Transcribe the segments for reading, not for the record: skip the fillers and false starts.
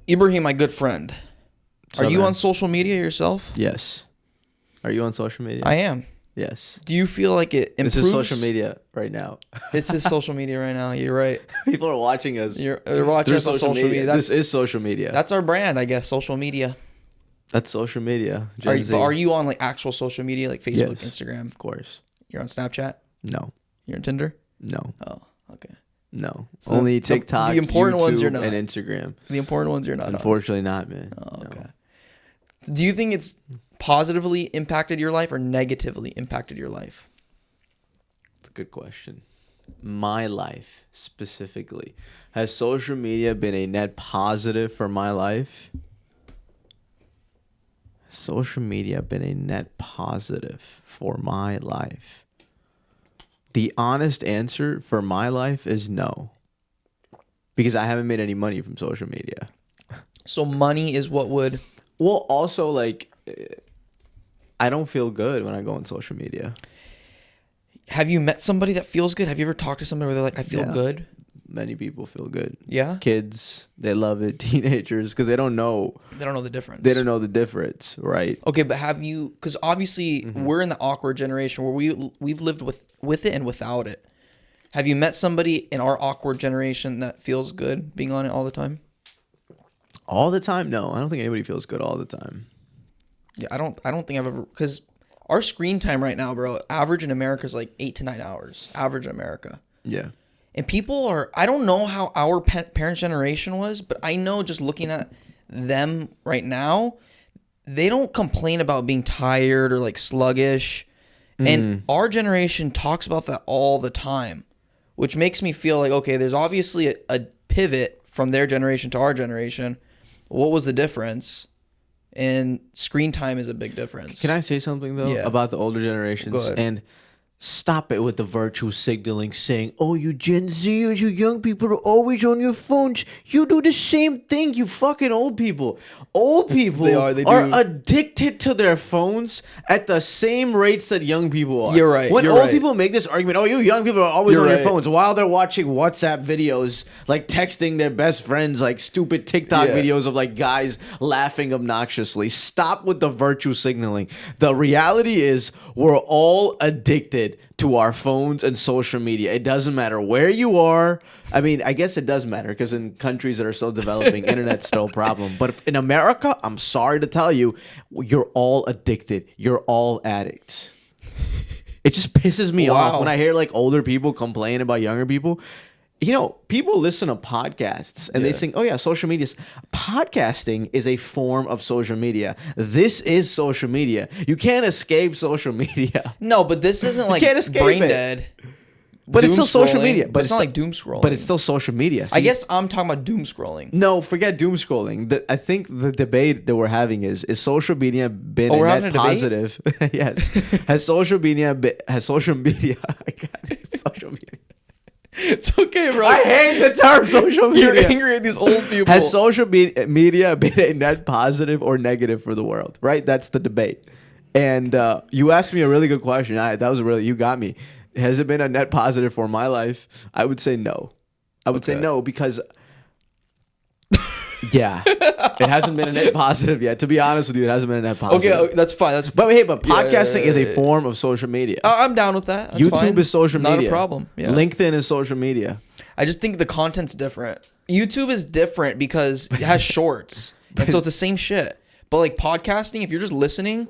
Ibrahim, my good friend. So Are you man. on social media yourself? Yes. Are you on social media? I am. Yes. Do you feel like it improves? This is social media right now. This is social media right now. You're right. People are watching us. You're watching through us on social media. This is social media. That's our brand, I guess. Social media. That's social media. But are you on like actual social media, like Facebook, Yes. Instagram? Of course. You're on Snapchat? No. You're on Tinder? No. Oh, okay. No. So Only TikTok, the important YouTube, ones you're not. and Instagram. The important ones you're not Unfortunately not, man. on. Oh, okay. No. Do you think it's positively impacted your life or negatively impacted your life? That's a good question. My life specifically. Has social media been a net positive for my life? Has social media been a net positive for my life? The honest answer for my life is no. Because I haven't made any money from social media. So money is what would... Well, also, like, I don't feel good when I go on social media. Have you met somebody that feels good? Have you ever talked to somebody where they're like, I feel Yeah. good? Many people feel good. Yeah? Kids, they love it. Teenagers, because they don't know. They don't know the difference. They don't know the difference, right? Okay, but have you... Because obviously we're in the awkward generation where we've lived with it and without it. Have you met somebody in our awkward generation that feels good being on it all the time? All the time? No, I don't think anybody feels good all the time. Yeah, I don't think I've ever... Because our screen time right now, bro, average in America is like 8 to 9 hours. Average in America. Yeah. And people are... I don't know how our parents' generation was, but I know just looking at them right now, they don't complain about being tired or like sluggish. And our generation talks about that all the time, which makes me feel like, okay, there's obviously a pivot from their generation to our generation. What was the difference? And screen time is a big difference. Can I say something, though, Yeah. about the older generations? Go ahead. And stop it with the virtue signaling saying, oh, you Gen Zers, you young people are always on your phones. You do the same thing, you fucking old people. Old people They do. are addicted to their phones at the same rates that young people are. You're right, When you're old right. people make this argument, oh, you young people are always You're on your right. phones while they're watching WhatsApp videos, like texting their best friends, like stupid TikTok Yeah. videos of like guys laughing obnoxiously. Stop with the virtue signaling. The reality is we're all addicted to our phones and social media. It doesn't matter where you are. I mean, I guess it does matter because in countries that are still developing, internet's still a problem. But in America, I'm sorry to tell you, you're all addicted. You're all addicts. It just pisses me off Wow. when I hear like older people complain about younger people. You know, people listen to podcasts and they Yeah. think, oh yeah, social media. Podcasting is a form of social media. This is social media. You can't escape social media. No, but this isn't like can't escape brain it. dead. But it's Doom still social scrolling, media. But it's not like doom scrolling. But it's still social media. I See? guess I'm talking about doom scrolling. No, forget doom scrolling. I think the debate that we're having is social media been Oh, we're a having net a debate? positive? Yes. Has social media social media It's okay, bro. I hate the term social media. You're angry at these old people. Has social media been a net positive or negative for the world? Right? That's the debate. And you asked me a really good question. You got me. Has it been a net positive for my life? I would say no. I would say Okay. no because, yeah, it hasn't been a net positive yet. To be honest with you, it hasn't been a net positive. Okay, that's fine. That's But hey, podcasting yeah, is a yeah. form of social media. I'm down with that. That's YouTube fine. is social Not media. a problem. Yeah. LinkedIn is social media. I just think the content's different. YouTube is different because it has shorts, and so it's the same shit. But like podcasting, if you're just listening,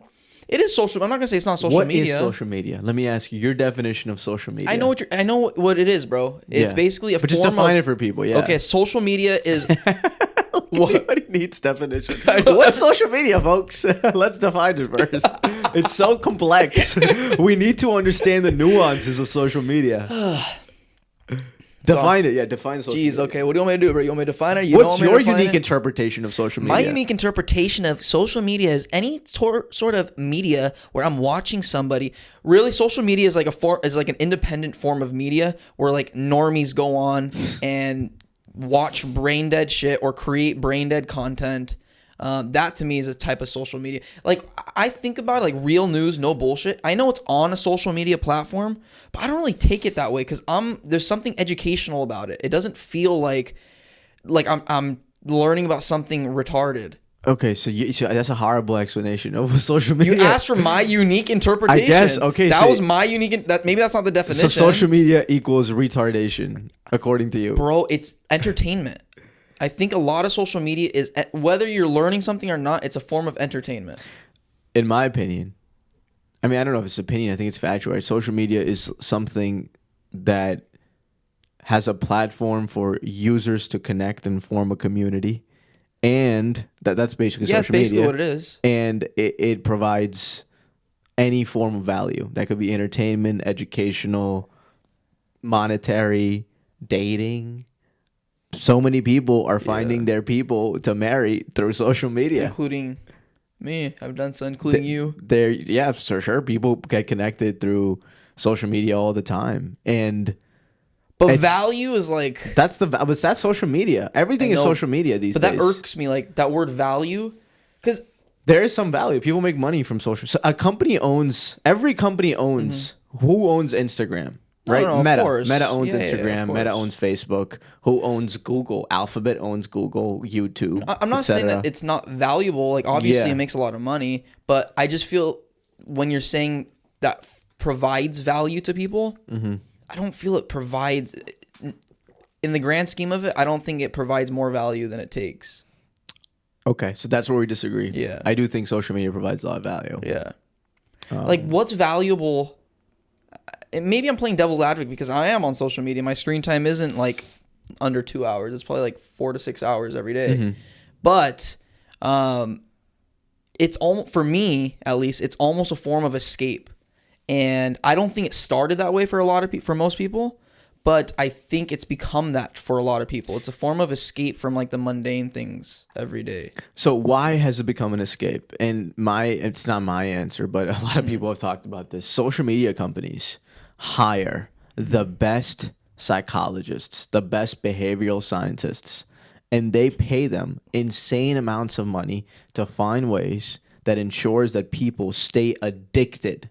it is social. I'm not gonna say it's not social What media. is social media? Let me ask you your definition of social media. I know what it is, bro. It's Yeah. basically a But just form define of, it for people. Yeah. Okay, social media is Everybody needs definition. I know. What's social media, folks? Let's define it first. It's so complex. We need to understand the nuances of social media. Define it. Yeah, define social Jeez, media. okay. What do you want me to do, bro? You want me to define it? You What's don't want me your to define unique it? interpretation of social media? My unique interpretation of social media is any sort of media where I'm watching somebody. Really, social media is like an independent form of media where like normies go on and watch brain dead shit or create brain dead content. That to me is a type of social media. Like I think about it like real news, no bullshit. I know it's on a social media platform, but I don't really take it that way because there's something educational about it. It doesn't feel like I'm learning about something retarded. Okay, so that's a horrible explanation of social media. You asked for my unique interpretation. I guess, okay, that so- was my unique. Maybe that's not the definition. So social media equals retardation, according to you. Bro, it's entertainment. I think a lot of social media is, whether you're learning something or not, it's a form of entertainment. In my opinion, I mean, I don't know if it's opinion. I think it's factual. Right? Social media is something that has a platform for users to connect and form a community. And that's basically Yeah, it's social basically media. what it is. And it provides any form of value. That could be entertainment, educational, monetary, dating. So many people are finding their people to marry through social media. Including me. I've done so, including you. Yeah, for sure. People get connected through social media all the time. And But it's- value is like, that's social media. Everything I is know, social media these but days. that irks me, like that word value. Because There is some value. People make money from social. So every company owns, who owns Instagram? Right? no, of Meta. course. Meta owns Yeah, of Instagram. Meta course. owns Facebook. Who owns Google? Alphabet owns Google, YouTube. I'm not saying that etc. it's not valuable. Like obviously Yeah. it makes a lot of money, but I just feel when you're saying that provides value to people, I don't feel it provides. In the grand scheme of it, I don't think it provides more value than it takes. Okay, so that's where we disagree. Yeah. I do think social media provides a lot of value. Yeah. Like what's valuable? And maybe I'm playing devil's advocate because I am on social media. My screen time isn't like under 2 hours. It's probably like 4 to 6 hours every day. But it's almost, for me at least, it's almost a form of escape. And I don't think it started that way for a lot of for most people, but I think it's become that for a lot of people. It's a form of escape from like the mundane things every day. So why has it become an escape? And it's not my answer, but a lot of people have talked about this. Social media companies hire the best psychologists, the best behavioral scientists, and they pay them insane amounts of money to find ways that ensures that people stay addicted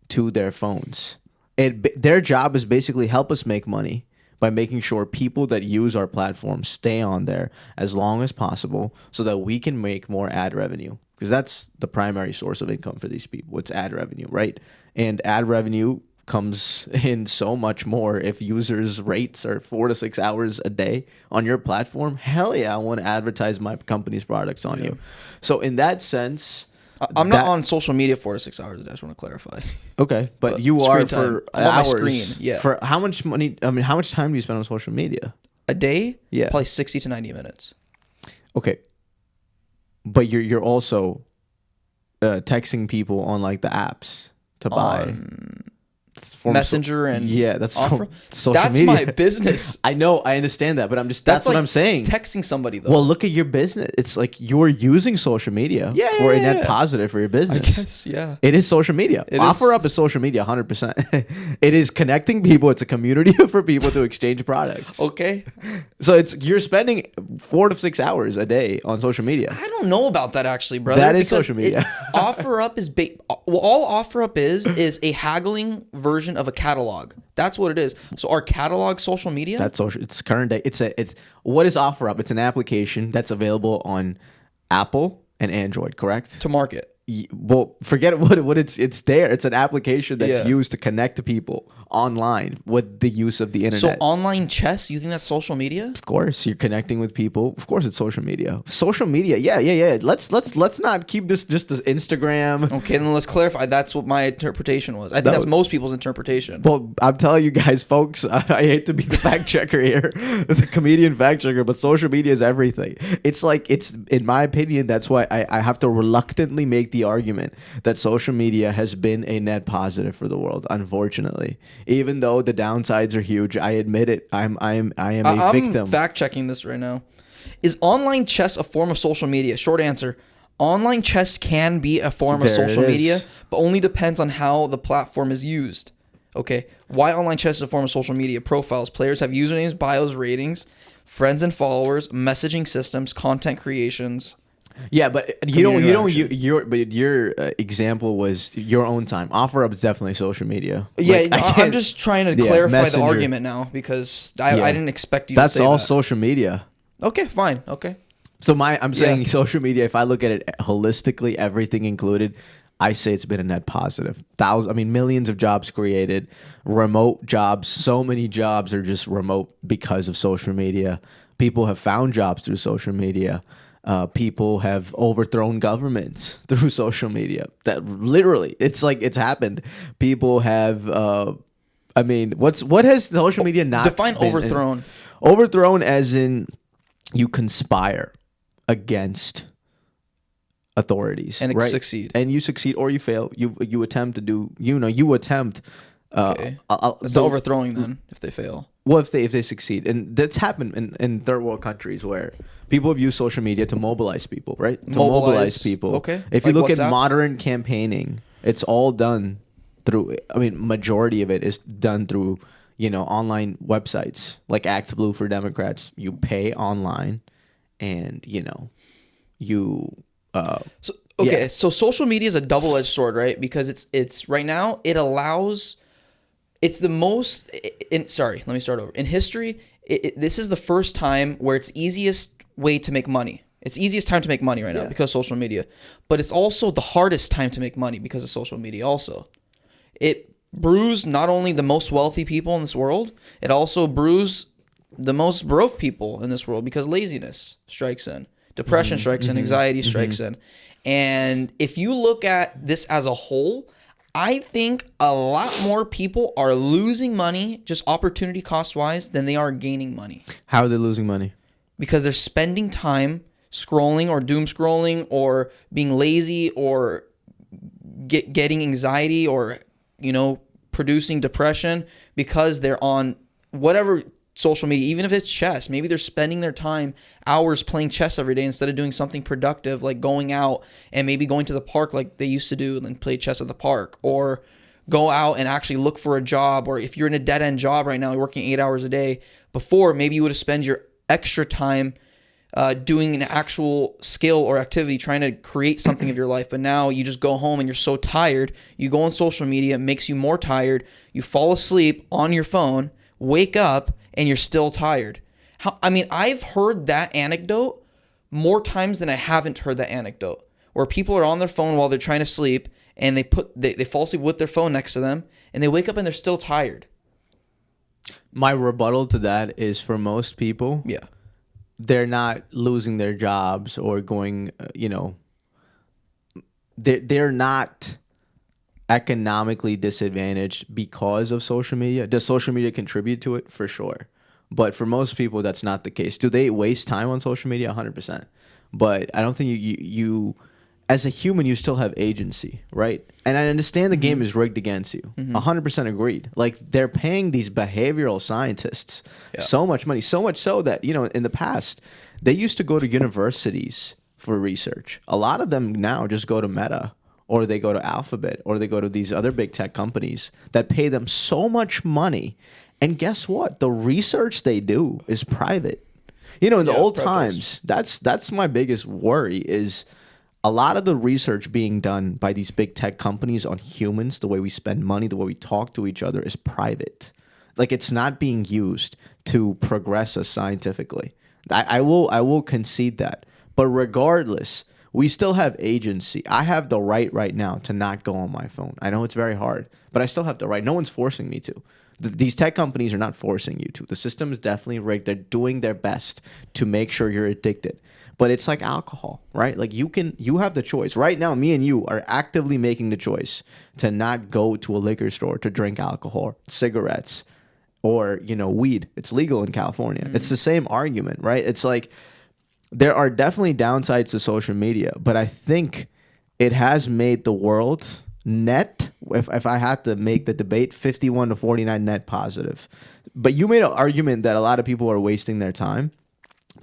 to their phones. Their job is basically help us make money by making sure people that use our platform stay on there as long as possible so that we can make more ad revenue, because that's the primary source of income for these people. It's ad revenue, right? And ad revenue comes in so much more if users' rates are 4 to 6 hours a day on your platform. Hell yeah, I want to advertise my company's products on you. So in that sense, I'm not on social media 4 to 6 hours a day. I just want to clarify. okay, but you screen are time. for I'm on my hours. screen, yeah. For how much money? I mean, how much time do you spend on social media? A day? Yeah. Probably 60 to 90 minutes. Okay, but you're also texting people on like the apps to buy. It's form of Messenger and yeah, that's Opera? social That's media. my business. I know, I understand that, but that's what like I'm saying. Texting somebody though. Well, look at your business. It's like you're using social media Yeah, for yeah, a net yeah. positive for your I business. guess, yeah. It is social media. It OfferUp is social media, 100%. It is connecting people. It's a community for people to exchange products. Okay. So you're spending 4 to 6 hours a day on social media. I don't know about that actually, brother. That is because social media. OfferUp is all OfferUp is a haggling version of a catalog. That's what it is. So our catalog social media? That's social. It's current day. It's what is OfferUp? It's an application that's available on Apple and Android, correct? to market. Well, forget what it's there. It's an application that's Yeah. used to connect to people online with the use of the So internet. online chess, you think that's social media? Of course, you're connecting with people. Of course, it's social media. Social media, yeah. Let's not keep this just as Instagram. Okay, then let's clarify. That's what my interpretation was. I think That that's was- most people's interpretation. Well, I'm telling you guys, folks, I hate to be the fact checker here, the comedian fact checker, but social media is everything. It's in my opinion, that's why I have to reluctantly make the argument that social media has been a net positive for the world, unfortunately. Even though the downsides are huge, I admit it. I am a victim. I'm fact checking this right now. Is online chess a form of social media? Short answer. Online chess can be a form of There it social is. media, but only depends on how the platform is used. Okay. Why online chess is a form of social media? Profiles. Players have usernames, bios, ratings, friends and followers, messaging systems, content creations. Yeah, but your example was your own time. OfferUp is definitely social media. Yeah, Like, no, I I'm can't- just trying to Yeah, clarify Messenger. the argument now because I Yeah. didn't expect you That's to say all that. social media. Okay, fine. Okay. So I'm saying Yeah. social media, if I look at it holistically, everything included, I say it's been a net positive. Millions of jobs created, remote jobs. So many jobs are just remote because of social media. People have found jobs through social media. People have overthrown governments through social media. That literally, it's like it's happened. People have. What has social media not Define been- overthrown. Overthrown as in you conspire against authorities And right? succeed. And you succeed or you fail. You attempt to do. You attempt. Okay. It's the- overthrowing then if they fail. Well, if they succeed, and that's happened in third world countries where people have used social media to mobilize people, right? To mobilize people. Okay. If you Like look at WhatsApp? modern campaigning, it's all done through. Majority of it is done through online websites like ActBlue for Democrats. You pay online, and you. So okay, Yeah. so social media is a double-edged sword, right? Because it's right now it allows it's the most sorry, let me start over. In history, this is the first time where it's easiest way to make money. It's easiest time to make money right now because of social media. But it's also the hardest time to make money because of social media also. It brews not only the most wealthy people in this world, it also brews the most broke people in this world because laziness strikes in. Depression strikes in, anxiety strikes in. And if you look at this as a whole, I think a lot more people are losing money just opportunity cost wise than they are gaining money How are they losing money? because they're spending time scrolling or doom scrolling or being lazy or getting anxiety or producing depression because they're on whatever social media, even if it's chess. Maybe they're spending their time hours playing chess every day instead of doing something productive like going out and maybe going to the park like they used to do and play chess at the park, or go out and actually look for a job. Or if you're in a dead-end job right now, you're working 8 hours a day, before maybe you would have spent your extra time doing an actual skill or activity, trying to create something of your life. But now you just go home and you're so tired. You go on social media, it makes you more tired. You fall asleep on your phone, wake up, and you're still tired. I've heard that anecdote more times than I haven't heard that anecdote, where people are on their phone while they're trying to sleep, and they fall asleep with their phone next to them, and they wake up and they're still tired. My rebuttal to that is for most people, Yeah. they're not losing their jobs or going, they're not economically disadvantaged because of social media. Does social media contribute to it? For sure. But for most people, that's not the case. Do they waste time on social media? 100%. But I don't think you as a human, you still have agency, right? And I understand the game is rigged against you. 100% agreed. Like, they're paying these behavioral scientists so much money, so much so that, in the past, they used to go to universities for research. A lot of them now just go to Meta, or they go to Alphabet, or they go to these other big tech companies that pay them so much money. And guess what? The research they do is private. In the old times, that's my biggest worry is a lot of the research being done by these big tech companies on humans, the way we spend money, the way we talk to each other, is private. Like, it's not being used to progress us scientifically. I will concede that. But regardless, we still have agency. I have the right now to not go on my phone. I know it's very hard, but I still have the right. No one's forcing me to. These tech companies are not forcing you to. The system is definitely rigged. They're doing their best to make sure you're addicted. But it's like alcohol, right? Like, you have the choice. Right now, me and you are actively making the choice to not go to a liquor store to drink alcohol, cigarettes, or, weed. It's legal in California. It's the same argument, right? It's like, there are definitely downsides to social media, but I think it has made the world net, if I had to make the debate, 51 to 49 net positive. But you made an argument that a lot of people are wasting their time.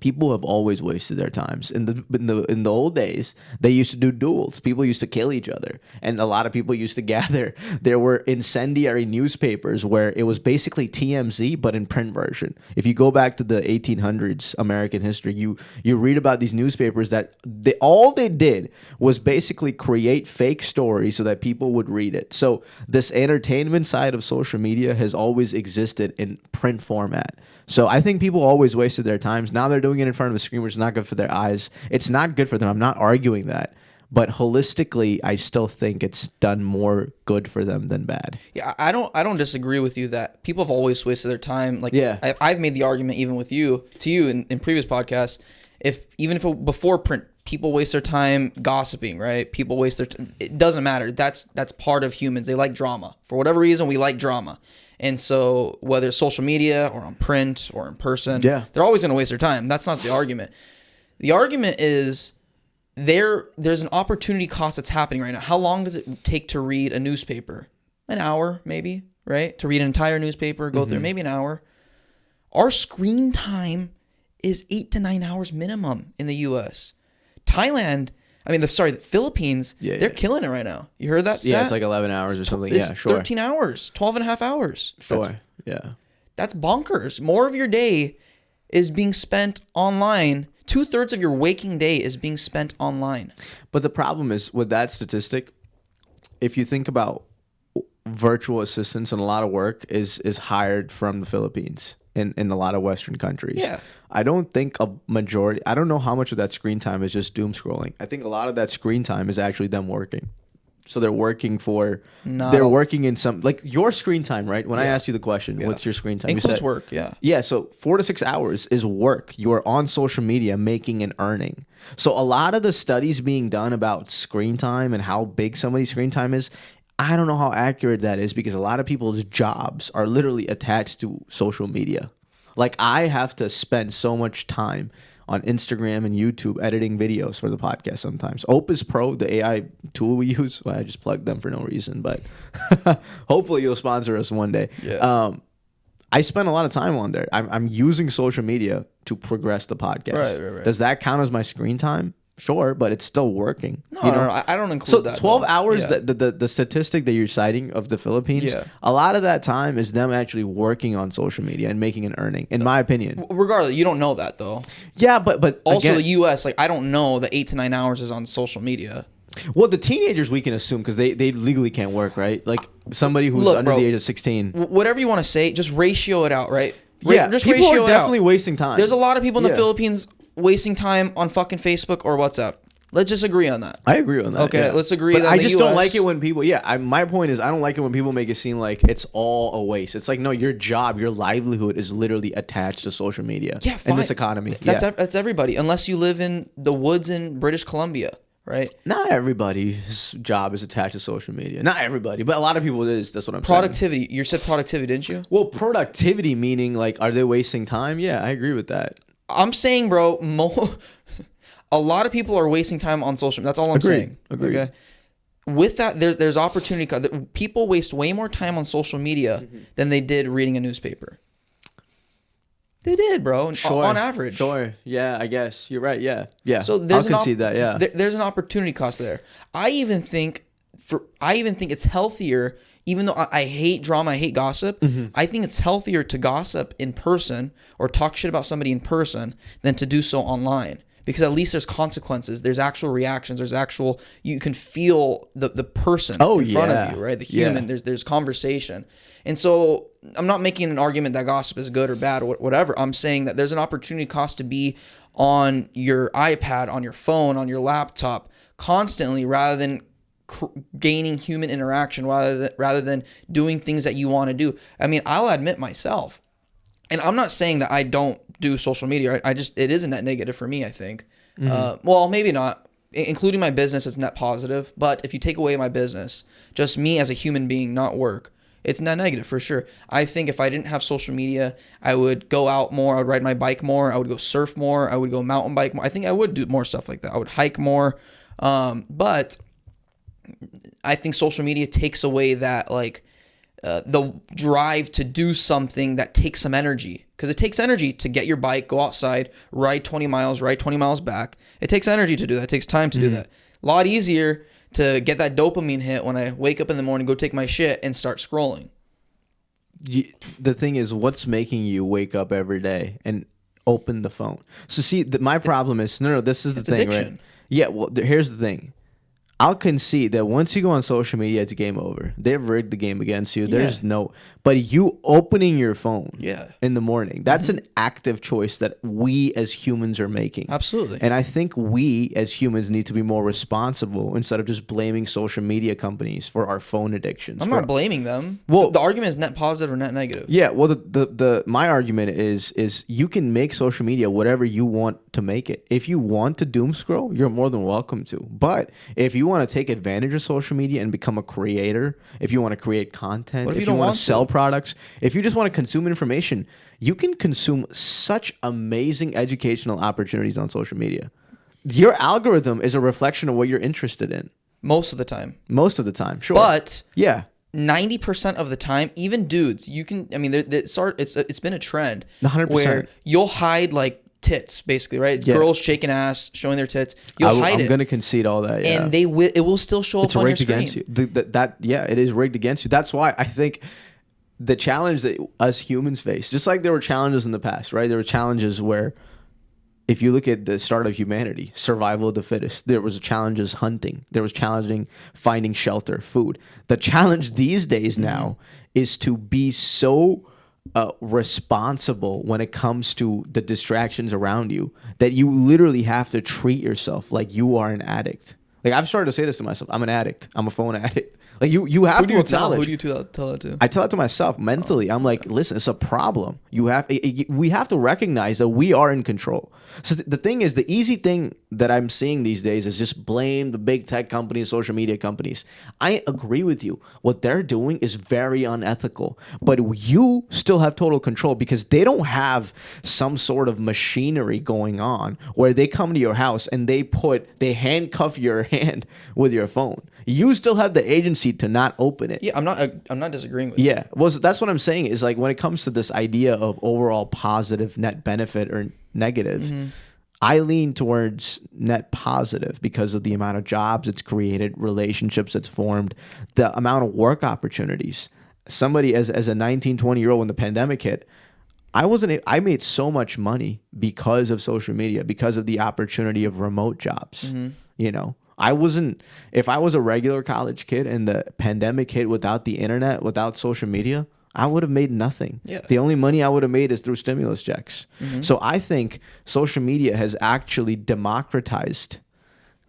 People have always wasted their times. In the old days, they used to do duels. People used to kill each other, and a lot of people used to gather. There were incendiary newspapers where it was basically TMZ but in print version. If you go back to the 1800s American history, you read about these newspapers that all they did was basically create fake stories so that people would read it. So this entertainment side of social media has always existed in print format. So I think people always wasted their times. Now they're doing it in front of a screen, which is not good for their eyes. It's not good for them. I'm not arguing that. But holistically, I still think it's done more good for them than bad. Yeah, I don't disagree with you that people have always wasted their time. Like, Yeah. I've made the argument even with you in previous podcasts. Before print, people waste their time gossiping, right? People waste their it doesn't matter. That's part of humans. They like drama. For whatever reason, we like drama. And so whether it's social media or on print or in person, Yeah. they're always going to waste their time. That's not the argument. The argument is there's an opportunity cost that's happening right now. How long does it take to read a newspaper? An hour, maybe, right? To read an entire newspaper, go through maybe an hour. Our screen time is 8 to 9 hours minimum in the U.S. Thailand, the Philippines, they're killing it right now. You heard that stat? Yeah, it's like 11 hours or something. It's Yeah, sure. 13 hours, 12 and a half hours. Sure. Yeah. That's bonkers. More of your day is being spent online. 2/3 of your waking day is being spent online. But the problem is with that statistic, if you think about virtual assistants and a lot of work is hired from the Philippines in a lot of Western countries. Yeah. I don't think a majority, I don't know how much of that screen time is just doom scrolling. I think a lot of that screen time is actually them working. So they're working working in some, like your screen time, right? When I asked you the question, what's your screen time? Includes you said, work, yeah. Yeah, so 4 to 6 hours is work. You are on social media making and earning. So a lot of the studies being done about screen time and how big somebody's screen time is, I don't know how accurate that is because a lot of people's jobs are literally attached to social media. Like I have to spend so much time on Instagram and YouTube editing videos for the podcast sometimes. Opus Pro, the AI tool we use, well, I just plugged them for no reason, but hopefully you'll sponsor us one day. Yeah. I spend a lot of time on there. I'm using social media to progress the podcast. Right. Does that count as my screen time? Sure, but it's still working. No, you know? no, I don't include So that. 12 though. hours, Yeah. the statistic that you're citing of the Philippines, Yeah. a lot of that time is them actually working on social media and making an earning, in my opinion. Regardless, you don't know that though. Yeah, but Also, again, the U.S., like I don't know that 8 to 9 hours is on social media. well, the teenagers we can assume because they legally can't work, right? Like somebody who's Look, under bro, the age of 16. Whatever you want to say, just ratio it out, right? Just people ratio are it definitely out. wasting time. There's a lot of people in the Yeah. Philippines wasting time on fucking Facebook or WhatsApp. Let's just agree on that. I agree on that. Okay, yeah. let's agree But that I the just don't US like it when people. Yeah, my point is I don't like it when people make it seem like it's all a waste. It's like no, your job, your livelihood is literally attached to social media. Yeah, in this fine. economy. That's everybody, unless you live in the woods in British Columbia, right? Not everybody's job is attached to social media. Not everybody, but a lot of people it is. That's what I'm saying. Productivity. You said productivity, didn't you? Well, productivity meaning like, are they wasting time? Yeah, I agree with that. I'm saying, bro, a lot of people are wasting time on social media. That's all I'm saying. Agreed. Okay. With that, there's opportunity. People waste way more time on social media than they did reading a newspaper. They did, bro. Sure. On average. Sure. Yeah, I guess you're right. Yeah. Yeah. So there's I'll concede that. Yeah. There's an opportunity cost there. I even think it's healthier. Even though I hate drama, I hate gossip. I think it's healthier to gossip in person or talk shit about somebody in person than to do so online. Because at least there's consequences. There's actual reactions. You can feel the person in front of you, right? The human. Yeah. There's conversation. And so I'm not making an argument that gossip is good or bad or whatever. I'm saying that there's an opportunity cost to be on your iPad, on your phone, on your laptop constantly rather than gaining human interaction rather than doing things that you want to do. I mean, I'll admit myself, and I'm not saying that I don't do social media. It is a net negative for me, I think. Well, maybe not. Including my business, it's net positive. But if you take away my business, just me as a human being, not work, it's net negative for sure. I think if I didn't have social media, I would go out more. I would ride my bike more. I would go surf more. I would go mountain bike more. I think I would do more stuff like that. I would hike more. But I think social media takes away that the drive to do something that takes some energy, because it takes energy to get your bike, go outside, ride 20 miles back. It takes energy to do that. It takes time to do that. A lot easier to get that dopamine hit when I wake up in the morning, go take my shit and start scrolling. The thing is, what's making you wake up every day and open the phone? So see, my problem is, no, this is the thing, addiction. right? Yeah, well, here's the thing. I'll concede that once you go on social media, it's game over. They've rigged the game against you. There's no, but you opening your phone in the morning, that's an active choice that we as humans are making. Absolutely. And I think we as humans need to be more responsible instead of just blaming social media companies for our phone addictions. I'm not blaming them. Well, the argument is net positive or net negative. Yeah. Well, my argument is you can make social media whatever you want to make it. If you want to doom scroll, you're more than welcome to. But if you want to take advantage of social media and become a creator, if you want to create content, What if if you you don't want want to sell to? products, if you just want to consume information, you can consume such amazing educational opportunities on social media. Your algorithm is a reflection of what you're interested in. Most of the time. Most of the time, sure. But yeah, 90% of the time, even dudes, you can. I mean, it's been a trend 100%. where you'll hide like tits, basically, right? Yeah. Girls shaking ass, showing their tits. You'll hide I'm it, going to concede all that. Yeah. and it will still show It's up on your rigged screen. against you. It is rigged against you. That's why I think the challenge that us humans face, just like there were challenges in the past, right? There were challenges where, if you look at the start of humanity, survival of the fittest, there was challenges hunting. There was challenging finding shelter, food. The challenge these days now is to be so responsible when it comes to the distractions around you that you literally have to treat yourself like you are an addict. Like, I've started to say this to myself. I'm an addict. I'm a phone addict. Like, you have to acknowledge. Who do you tell that to? I tell that to myself mentally. I'm like, listen, it's a problem. We have to recognize that we are in control. So the thing is, the easy thing that I'm seeing these days is just blame the big tech companies, social media companies. I agree with you. What they're doing is very unethical, but you still have total control because they don't have some sort of machinery going on where they come to your house and they handcuff your hand with your phone. You still have the agency to not open it. Yeah, I'm not disagreeing with you. Yeah. Well, that's what I'm saying is, like, when it comes to this idea of overall positive net benefit or negative, I lean towards net positive because of the amount of jobs it's created, relationships it's formed, the amount of work opportunities. Somebody as a 19, 20-year-old when the pandemic hit, I made so much money because of social media, because of the opportunity of remote jobs. You know, if I was a regular college kid and the pandemic hit without the internet, without social media, I would have made nothing. Yeah. The only money I would have made is through stimulus checks. So I think social media has actually democratized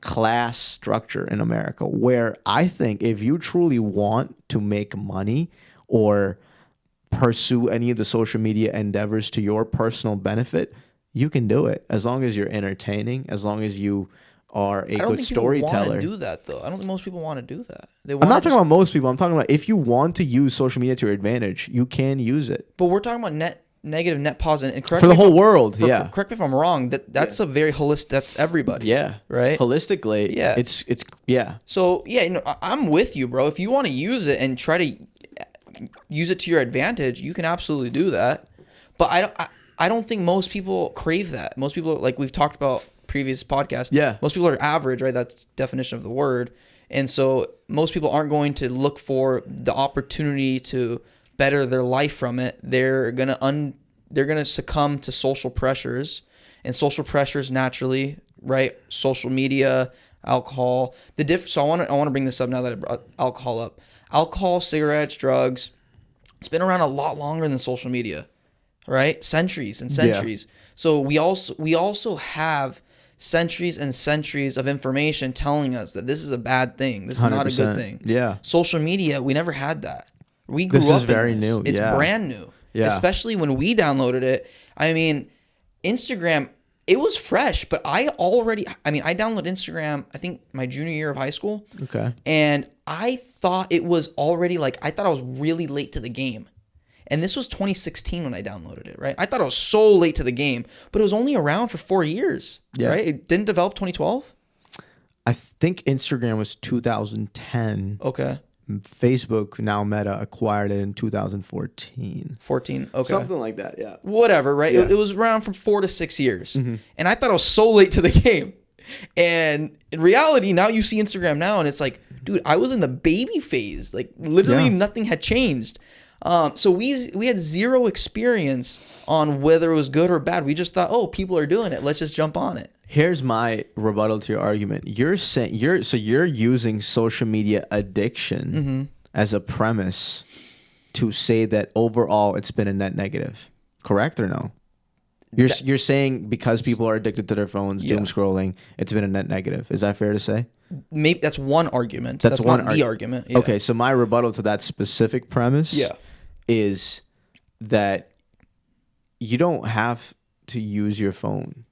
class structure in America, where I think if you truly want to make money or pursue any of the social media endeavors to your personal benefit, you can do it as long as you're entertaining, as long as you are a good storyteller. I don't think people want to do that, though. I don't think most people want to do that. I'm not talking about most people. I'm talking about if you want to use social media to your advantage, you can use it. But we're talking about net negative, net positive, and for the whole world. Yeah. Correct me if I'm wrong. That's a very holistic. That's everybody. Yeah. Right. Holistically. Yeah. It's yeah. So yeah, I'm with you, bro. If you want to use it and try to use it to your advantage, you can absolutely do that. But I don't think most people crave that. Most people, like we've talked about previous podcast. Yeah. Most people are average, right? That's the definition of the word. And so most people aren't going to look for the opportunity to better their life from it. They're gonna succumb to social pressures, and social pressures naturally, right? Social media, alcohol. So I want to bring this up now that I brought alcohol up. Alcohol, cigarettes, drugs. It's been around a lot longer than social media, right? Centuries and centuries. Yeah. So we also have centuries and centuries of information telling us that this is a bad thing. This is 100%. Not a good thing. Yeah. Social media, we never had that. We grew this up is very in this. new. It's yeah. brand new. Yeah. Especially when we downloaded it. I mean, Instagram, it was fresh, but I downloaded Instagram, I think my junior year of high school. Okay. And I thought it was already I thought I was really late to the game. And this was 2016 when I downloaded it, right? I thought I was so late to the game, but it was only around for 4 years, right? It didn't develop 2012? I think Instagram was 2010. Okay. Facebook, now Meta, acquired it in 2014. 14, okay. Something like that, yeah. Whatever, right? Yeah. It was around for 4 to 6 years. Mm-hmm. And I thought I was so late to the game. And in reality, now you see Instagram now, and it's like, dude, I was in the baby phase. Like, literally nothing had changed. So we had zero experience on whether it was good or bad. We just thought, oh, people are doing it. Let's just jump on it. Here's my rebuttal to your argument. You're saying you're using social media addiction as a premise to say that overall it's been a net negative. Correct or no? You're saying because people are addicted to their phones, doom scrolling, it's been a net negative. Is that fair to say? Maybe that's one argument. That's one not the argument. Yeah. Okay, so my rebuttal to that specific premise is that you don't have to use your phone.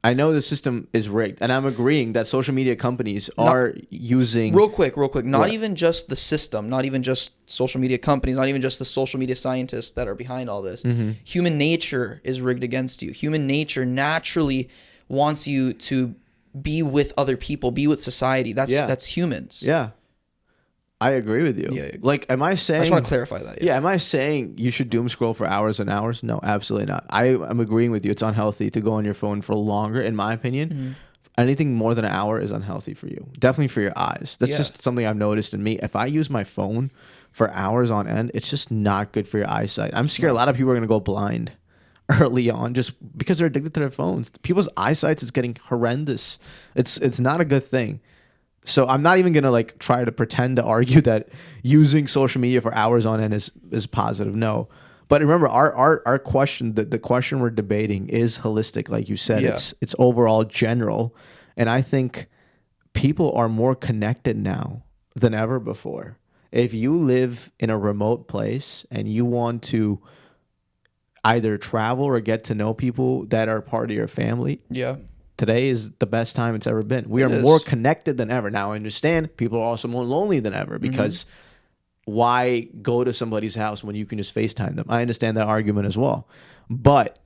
I know the system is rigged, and I'm agreeing that social media companies are using... Real quick. Not even just the system, not even just social media companies, not even just the social media scientists that are behind all this. Human nature is rigged against you. Human nature naturally wants you to be with other people, be with society. That's humans. Yeah. I agree with you. Yeah. Like, am I saying... I just want to clarify that. Yeah, am I saying you should doom scroll for hours and hours? No, absolutely not. I'm agreeing with you. It's unhealthy to go on your phone for longer, in my opinion. Anything more than an hour is unhealthy for you. Definitely for your eyes. That's just something I've noticed in me. If I use my phone for hours on end, it's just not good for your eyesight. I'm scared a lot of people are going to go blind early on just because they're addicted to their phones. People's eyesight is getting horrendous. It's not a good thing. So I'm not even gonna like try to pretend to argue that using social media for hours on end is positive. No, but remember our question, the question we're debating is holistic, like you said. It's overall general, and I think people are more connected now than ever before. If you live in a remote place and you want to either travel or get to know people that are part of your family, today is the best time it's ever been. We are more connected than ever. Now, I understand people are also more lonely than ever because why go to somebody's house when you can just FaceTime them? I understand that argument as well. But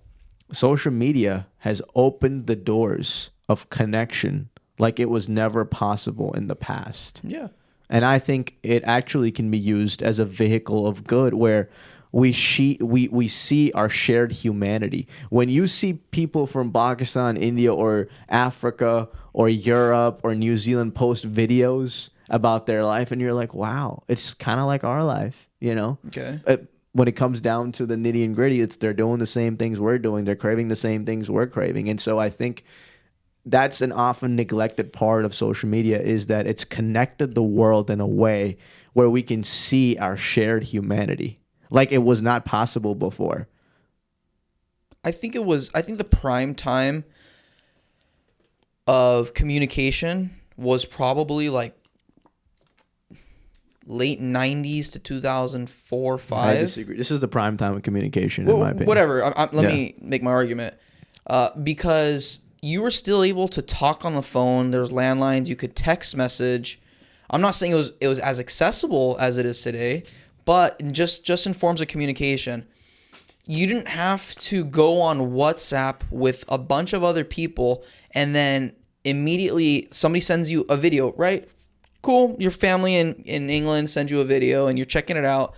social media has opened the doors of connection like it was never possible in the past. Yeah. And I think it actually can be used as a vehicle of good where we see our shared humanity. When you see people from Pakistan, India, or Africa, or Europe, or New Zealand post videos about their life, and you're like, wow, it's kind of like our life, you know? Okay. When it comes down to the nitty and gritty, they're doing the same things we're doing. They're craving the same things we're craving. And so I think that's an often neglected part of social media, is that it's connected the world in a way where we can see our shared humanity like it was not possible before. I think the prime time of communication was probably like late 90s to 2004, 5. I disagree. This is the prime time of communication, in my opinion. Whatever. Let me make my argument. Because you were still able to talk on the phone. There was landlines. You could text message. I'm not saying it was as accessible as it is today, but just in forms of communication, you didn't have to go on WhatsApp with a bunch of other people and then immediately somebody sends you a video, right? Cool. Your family in England sends you a video and you're checking it out.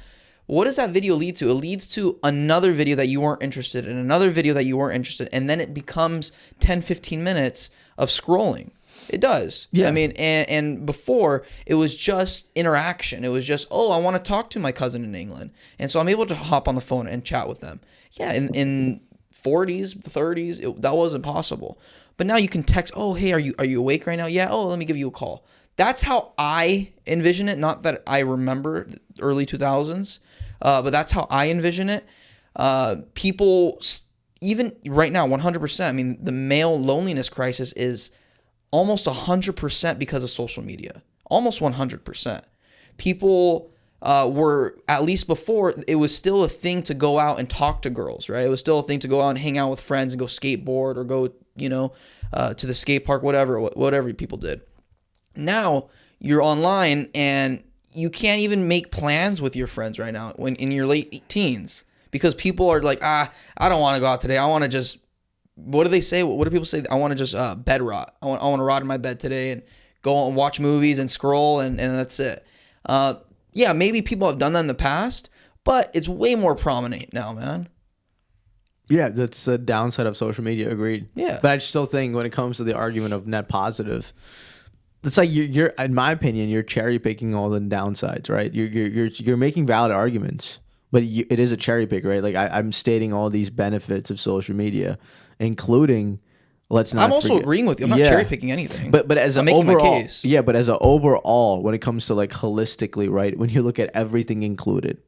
What does that video lead to? It leads to another video that you weren't interested in, another video that you weren't interested in, and then it becomes 10, 15 minutes of scrolling. It does. Yeah. I mean, and before, it was just interaction. It was just, oh, I want to talk to my cousin in England. And so I'm able to hop on the phone and chat with them. Yeah, in 40s, 30s, that wasn't possible. But now you can text, oh, hey, are you awake right now? Yeah, oh, let me give you a call. That's how I envision it. Not that I remember early 2000s, but that's how I envision it. People, even right now, 100%. I mean, the male loneliness crisis is almost 100% because of social media. Almost 100%. People were, at least before, it was still a thing to go out and talk to girls, right? It was still a thing to go out and hang out with friends and go skateboard or go, to the skate park, whatever people did. Now you're online and you can't even make plans with your friends right now when in your late teens, because people are like, I don't want to go out today. I want to just, what do they say? What do people say? I want to just bed rot. I want to rot in my bed today and go and watch movies and scroll and that's it. Yeah, maybe people have done that in the past, but it's way more prominent now, man. Yeah, that's the downside of social media. Agreed. Yeah. But I still think when it comes to the argument of net positive, it's like you're in my opinion, you're cherry picking all the downsides, right? You're making valid arguments, but it is a cherry pick, right? Like I'm stating all these benefits of social media, including let's not. I'm also forget. agreeing with you. I'm not Yeah. cherry picking anything. But as I'm an making my overall, case. yeah. But as an overall, when it comes to like holistically, right? When you look at everything included,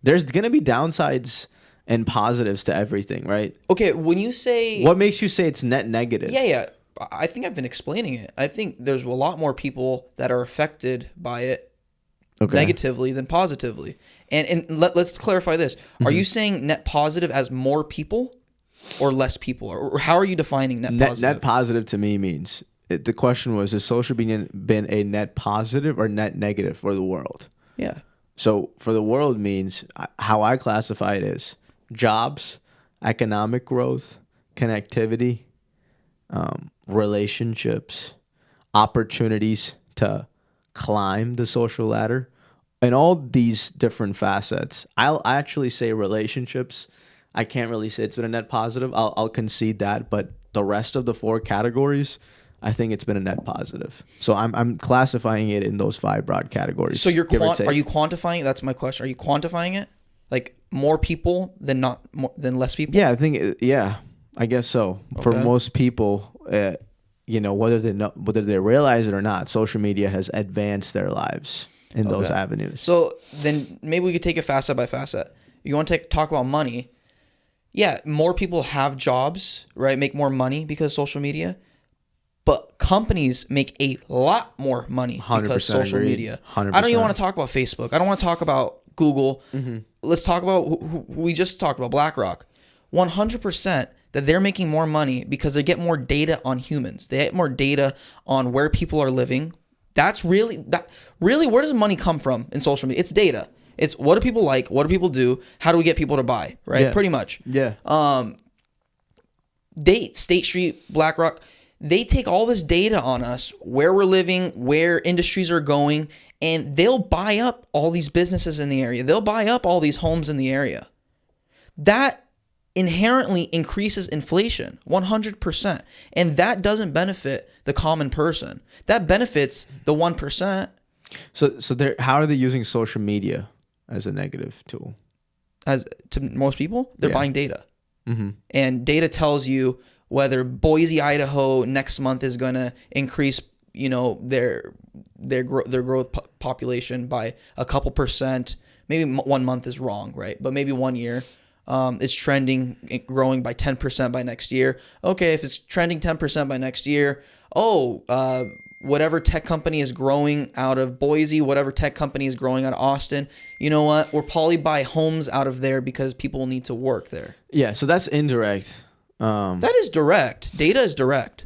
there's gonna be downsides and positives to everything, right? Okay, when you say What makes you say it's net negative? yeah, I think I've been explaining it. I think there's a lot more people that are affected by it Okay. negatively than positively. And let's clarify this. Mm-hmm. Are you saying net positive as more people or less people? Or how are you defining net positive? Net positive to me means the question was: has social media been a net positive or net negative for the world? Yeah. So for the world means how I classify it is jobs, economic growth, connectivity, relationships, opportunities to climb the social ladder, and all these different facets. I'll actually say relationships. I can't really say it's been a net positive. I'll concede that, but the rest of the 4 categories, I think it's been a net positive. So I'm classifying it in those 5 broad categories. So you're give or take. are you quantifying? That's my question. Are you quantifying it? Like more people than than less people? Yeah, I think yeah, I guess so. For Okay. most people, whether they realize it or not, social media has advanced their lives in those Okay. avenues. So then maybe we could take it facet by facet. You want to talk about money? Yeah, more people have jobs, right? Make more money because of social media. But companies make a lot more money because 100% social agreed. media. 100%. I don't even want to talk about Facebook. I don't want to talk about Google. Mm-hmm. Let's talk about who we just talked about, BlackRock. 100% that they're making more money because they get more data on humans. They get more data on where people are living. That's really where does money come from in social media? It's data. It's what do people like? What do people do? How do we get people to buy? Right? Yeah. Pretty much. Yeah. State Street, BlackRock, they take all this data on us, where we're living, where industries are going, and they'll buy up all these businesses in the area. They'll buy up all these homes in the area. That inherently increases inflation 100%. And that doesn't benefit the common person. That benefits the 1%. So how are they using social media as a negative tool? As to most people, they're Yeah. buying data. Mm-hmm. And data tells you whether Boise, Idaho next month is going to increase, their growth population by a couple percent. Maybe 1 month is wrong, right? But maybe 1 year, it's trending, growing by 10% by next year. Okay, if it's trending 10% by next year, whatever tech company is growing out of Boise, whatever tech company is growing out of Austin, you know what? We'll probably buy homes out of there because people need to work there. Yeah, so that's indirect. That is direct. Data is direct.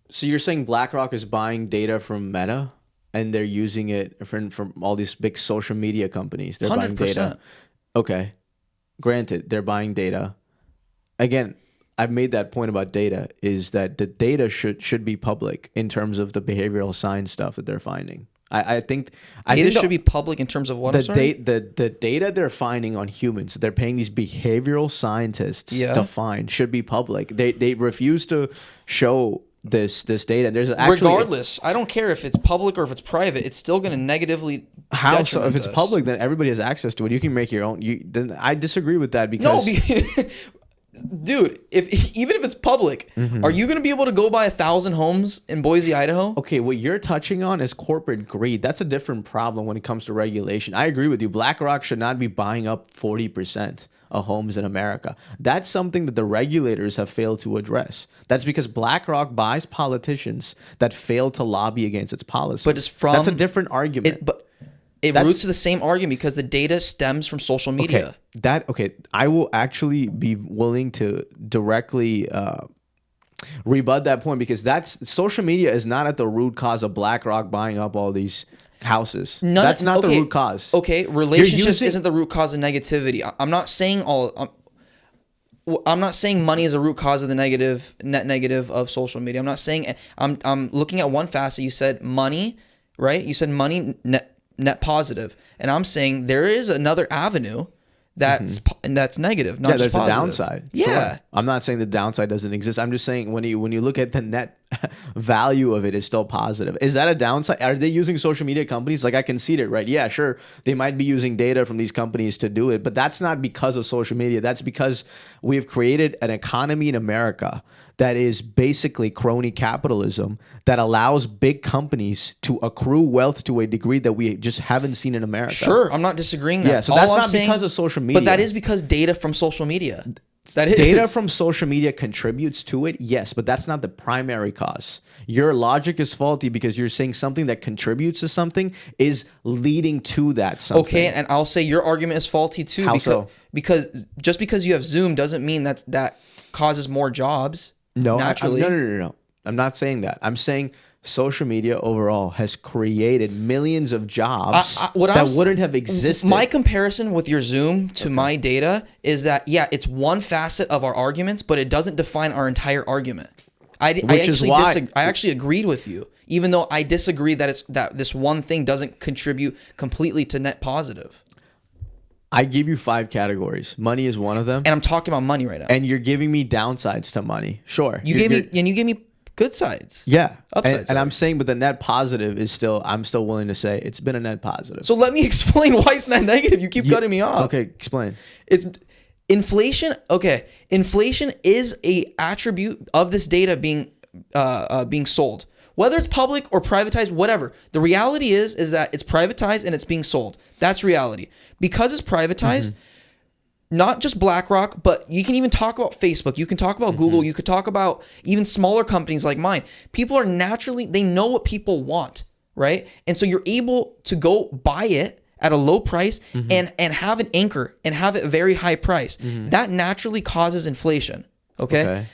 So you're saying BlackRock is buying data from Meta and they're using it from all these big social media companies. They're buying 100%. data. Okay. Granted, they're buying data. Again, I've made that point about data is that the data should be public in terms of the behavioral science stuff that they're finding. I think Data should be public in terms of what? the data they're finding on humans, they're paying these behavioral scientists to find should be public. They refuse to show this data. There's actually Regardless, I don't care if it's public or if it's private. It's still going to negatively. how so if detriment it's us. public, then everybody has access to it. You can make your own. Then I disagree with that No, because dude. Even if it's public, are you going to be able to go buy 1,000 homes in Boise, Idaho? okay, what you're touching on is corporate greed. That's a different problem when it comes to regulation. I agree with you. BlackRock should not be buying up 40% of homes in America. That's something that the regulators have failed to address. That's because BlackRock buys politicians that fail to lobby against its policies. But it's from that's a different argument. It That's- roots to the same argument because the data stems from social media. Okay. I will actually be willing to directly rebut that point because that's social media is not at the root cause of BlackRock buying up all these houses. That's not the root cause. Okay, relationships isn't the root cause of negativity. I'm not saying I'm not saying money is a root cause of the net negative of social media. I'm not saying I'm looking at one facet. You said money, right? You said money net positive, and I'm saying there is another avenue that's negative, not just there's positive. a downside. Yeah. Sure. I'm not saying the downside doesn't exist. I'm just saying when you look at the net value of it is still positive. Is that a downside? Are they using social media companies? Like, I concede it, right? Yeah, sure. They might be using data from these companies to do it, but that's not because of social media. That's because we've created an economy in America that is basically crony capitalism that allows big companies to accrue wealth to a degree that we just haven't seen in America. Sure, I'm not disagreeing that. Yeah, so All that's I'm not saying- because of social media. But that is because data from social media. That is Data from social media contributes to it, yes, but that's not the primary cause. Your logic is faulty because you're saying something that contributes to something is leading to that something. Okay, and I'll say your argument is faulty too. How because, so? because just because you have Zoom doesn't mean that causes more jobs. No, naturally. No. I'm not saying that. I'm saying social media overall has created millions of jobs what that I'm- wouldn't have existed. My comparison with your Zoom to my data is that, yeah, it's one facet of our arguments, but it doesn't define our entire argument. I is why- I actually agreed with you, even though I disagree that this one thing doesn't contribute completely to net positive. I give you 5 categories. Money is one of them. And I'm talking about money right now. And you're giving me downsides to money. Sure. you gave me good sides. Yeah. Upsides, and I'm saying, but the net positive is still, I'm still willing to say it's been a net positive. So let me explain why it's not negative. You keep cutting me off. Okay, explain. It's inflation. Okay, inflation is a attribute of this data being sold, whether it's public or privatized, whatever. The reality is that it's privatized and it's being sold. That's reality. Because it's privatized, not just BlackRock, but you can even talk about Facebook. You can talk about Google. You could talk about even smaller companies like mine. People are naturally, they know what people want, right? And so you're able to go buy it at a low price and have an anchor and have it a very high price. That naturally causes inflation, okay?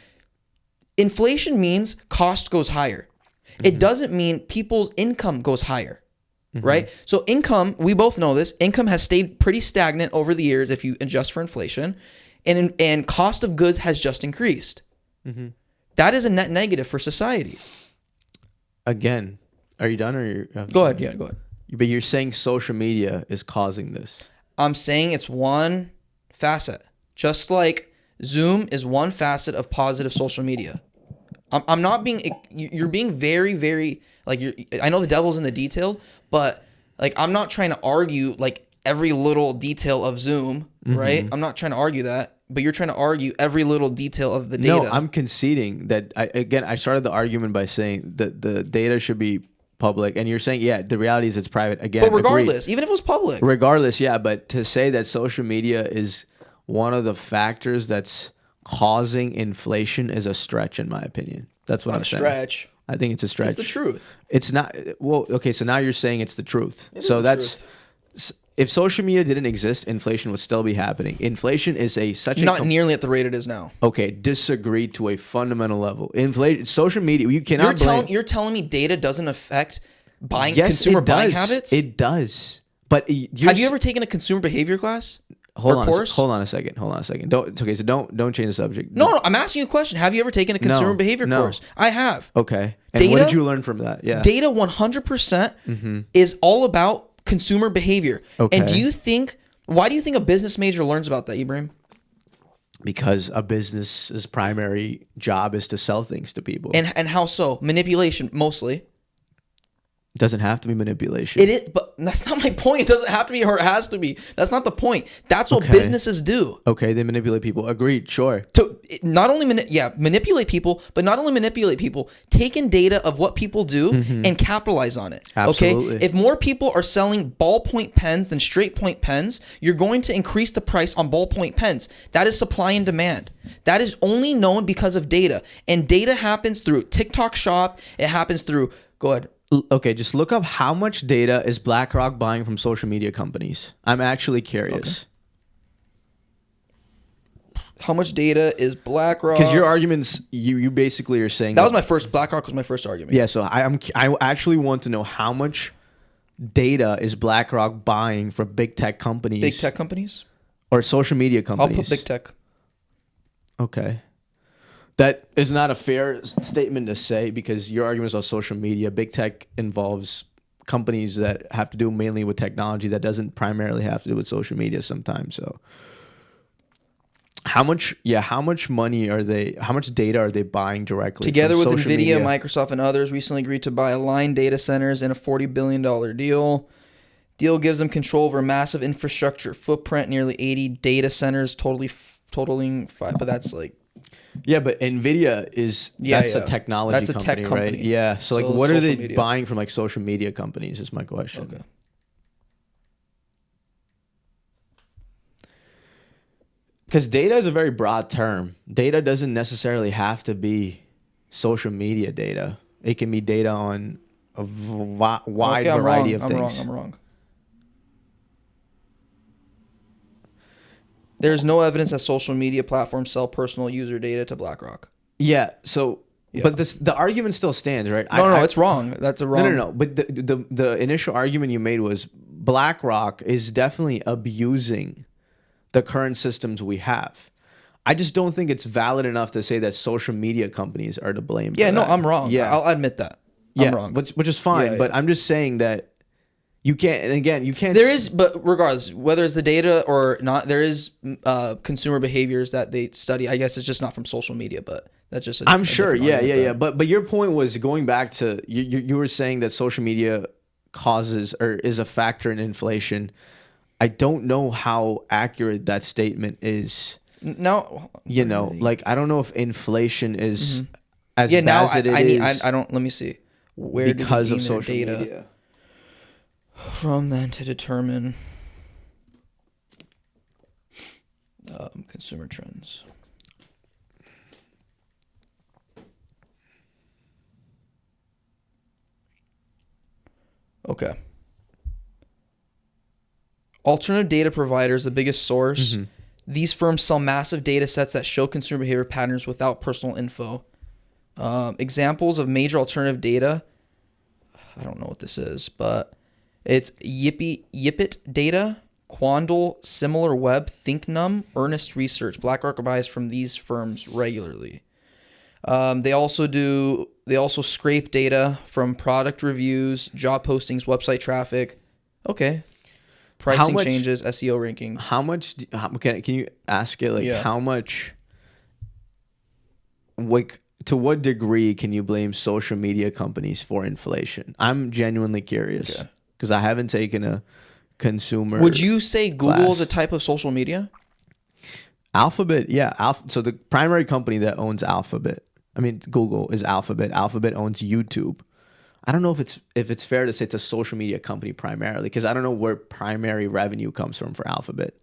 Inflation means cost goes higher. It doesn't mean people's income goes higher. Right? So income, we both know this, income has stayed pretty stagnant over the years if you adjust for inflation, and cost of goods has just increased. That is a net negative for society. Again, are you done or you Go ahead. Yeah, go ahead. But you're saying social media is causing this. I'm saying it's one facet. Just like Zoom is one facet of positive social media. I'm not being, you're being very, very, like, I know the devil's in the detail, but like, I'm not trying to argue like every little detail of Zoom, right? I'm not trying to argue that, but you're trying to argue every little detail of the data. No, I'm conceding that, I started the argument by saying that the data should be public, and you're saying, yeah, the reality is it's private. Again, but regardless, even if it was public. Regardless, yeah, but to say that social media is one of the factors that's causing inflation is a stretch, in my opinion. That's what I'm saying. Stretch. I think it's a stretch. It's the truth. It's not. Well, okay, so now you're saying it's the truth. It is So the that's truth. if social media didn't exist, inflation would still be happening. Inflation is such a Not nearly at the rate it is now. okay. Disagree to a fundamental level. Inflation, social media. You cannot blame. You're telling me data doesn't affect Yes, consumer it does. buying habits? It does. But Have you ever taken a consumer behavior class? hold or on? course? Hold on a second. Hold on a second. Don't. Okay, so don't change the subject. No, I'm asking you a question. Have you ever taken a consumer behavior no. course? I have. Okay. And what Data- did you learn from that? Yeah. Data 100% is all about consumer behavior. Okay. And why do you think a business major learns about that, Ibrahim? Because a business's primary job is to sell things to people. And how so? Manipulation, mostly. It doesn't have to be manipulation. It is, but that's not my point. It doesn't have to be or it has to be. That's not the point. That's what Okay. businesses do. Okay, they manipulate people. Agreed. Sure. To not only manipulate people, but not only manipulate people, take in data of what people do and capitalize on it. Absolutely. Okay, if more people are selling ballpoint pens than straight point pens, you're going to increase the price on ballpoint pens. That is supply and demand. That is only known because of data, and data happens through TikTok Shop. It happens through. Go ahead. Okay, just look up how much data is BlackRock buying from social media companies. I'm actually curious. How much data is BlackRock? Because your arguments, you basically are saying that was my first. BlackRock was my first argument. Yeah, so I actually want to know how much data is BlackRock buying from big tech companies, Big tech companies. or social media I'll companies. put big tech. Okay. That is not a fair statement to say because your argument is on social media. Big tech involves companies that have to do mainly with technology that doesn't primarily have to do with social media sometimes. So How much? Yeah, how much money are they? How much data are they buying directly? Together from with social NVIDIA, media? Microsoft, and others, recently agreed to buy Align Data Centers in a $40 billion deal. Deal gives them control over a massive infrastructure footprint, nearly 80 data centers, totaling five. But that's like, Yeah, but Nvidia that's yeah. a technology That's a tech company, right? company. Yeah. So like, So what are they social media. buying from like social media companies? Is my question. Okay. Because data is a very broad term. Data doesn't necessarily have to be social media data. It can be data on a wide Okay, variety of things. I'm wrong. There's no evidence that social media platforms sell personal user data to BlackRock. Yeah. So, Yeah. but the argument still stands, right? No, it's wrong. That's a wrong. No. But the initial argument you made was BlackRock is definitely abusing the current systems we have. I just don't think it's valid enough to say that social media companies are to blame. Yeah, for no, that. I'm wrong. Yeah, I'll admit that. yeah, I'm wrong. which is fine. Yeah, But yeah. I'm just saying that you can't. And again, you can't. There is, but regardless, whether it's the data or not, there is consumer behaviors that they study. I guess it's just not from social media, but that's just. I'm sure. Yeah. yeah. But your point was going back to you were saying that social media causes or is a factor in inflation. I don't know how accurate that statement is. No, You know, like I don't know if inflation is as yeah. bad Now as it I is need. I don't. Let me see. Where because did of they gain their social data media. from then to determine consumer trends? Okay. Alternative data providers, the biggest source. These firms sell massive data sets that show consumer behavior patterns without personal info. Examples of major alternative data. I don't know what this is, but it's Yipit Data, Quandl, SimilarWeb, ThinkNum, Earnest Research. BlackRock buys from these firms regularly. They also scrape data from product reviews, job postings, website traffic. Okay. Pricing changes, SEO rankings. How much? Can you ask it like Yeah. how much? Like to what degree can you blame social media companies for inflation? I'm genuinely curious because I haven't taken a consumer. Would you say Google class. is a type of social media? Alphabet? Yeah, so the primary company that owns Alphabet, I mean Google, is Alphabet. Alphabet owns YouTube. I don't know if it's fair to say it's a social media company primarily because I don't know where primary revenue comes from for Alphabet.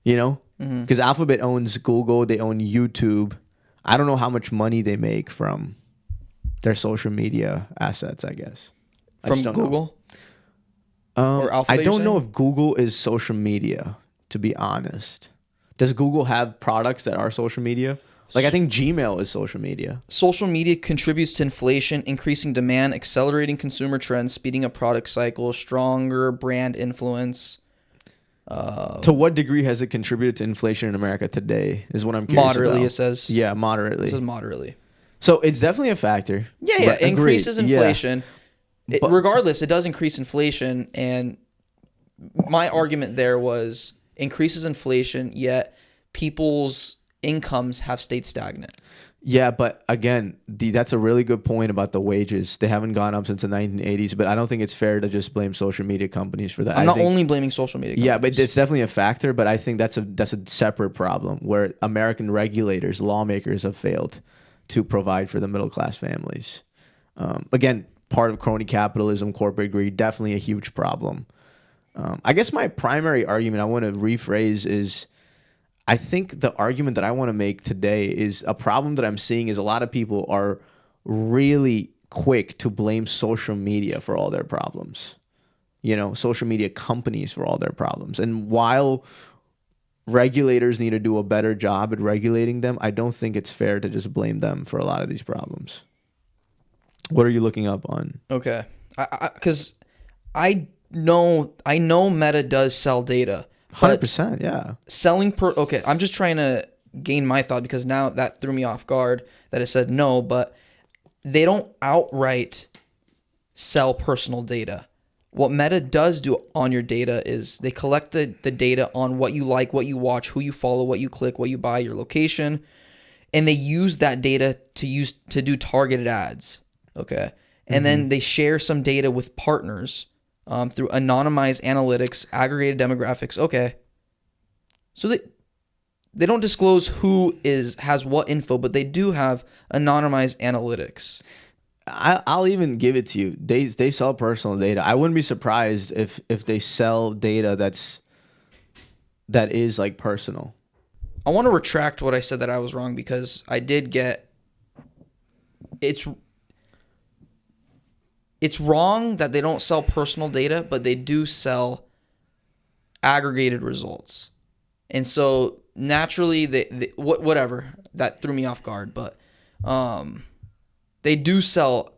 You know, because Alphabet owns Google, they own YouTube. I don't know how much money they make from their social media assets. I guess I From just don't know. Google? Or Alphabet, I you're don't know saying? if Google is social media. To be honest, does Google have products that are social media? Like I think Gmail is social media. Social media contributes to inflation, increasing demand, accelerating consumer trends, speeding up product cycles, stronger brand influence. To what degree has it contributed to inflation in America today? Is what I'm curious Moderately, about. it says. Yeah, It moderately. says moderately. So it's definitely a factor. Yeah, But it increases agreed. Yeah. inflation. But- Regardless, it does increase inflation. And my argument there was increases inflation, yet people's incomes have stayed stagnant. Yeah, but again, that's a really good point about the wages. They haven't gone up since the 1980s, but I don't think it's fair to just blame social media companies for that. I'm I not think, only blaming social media companies. yeah, but it's definitely a factor. But I think that's a separate problem where American regulators, lawmakers have failed to provide for the middle class families. Again, part of crony capitalism, corporate greed, definitely a huge problem. I guess my primary argument I want to rephrase is I think the argument that I want to make today is a problem that I'm seeing is a lot of people are really quick to blame social media for all their problems. You know, social media companies for all their problems. And while regulators need to do a better job at regulating them, I don't think it's fair to just blame them for a lot of these problems. What are you looking up on? Okay. Because I know Meta does sell data. But 100%, yeah. selling okay, I'm just trying to gain my thought because now that threw me off guard that it said no, but they don't outright sell personal data. what Meta does do on your data is they collect the data on what you like, what you watch, who you follow, what you click, what you buy, your location, and they use that data to do targeted ads. Okay. And then they share some data with partners through anonymized analytics, aggregated demographics. Okay. So they don't disclose who has what info, but they do have anonymized analytics. I'll even give it to you. They sell personal data. I wouldn't be surprised if they sell data that is like personal. I want to retract what I said that I was wrong, because I did get it's wrong that they don't sell personal data, but they do sell aggregated results. And so naturally whatever, that threw me off guard, but they do sell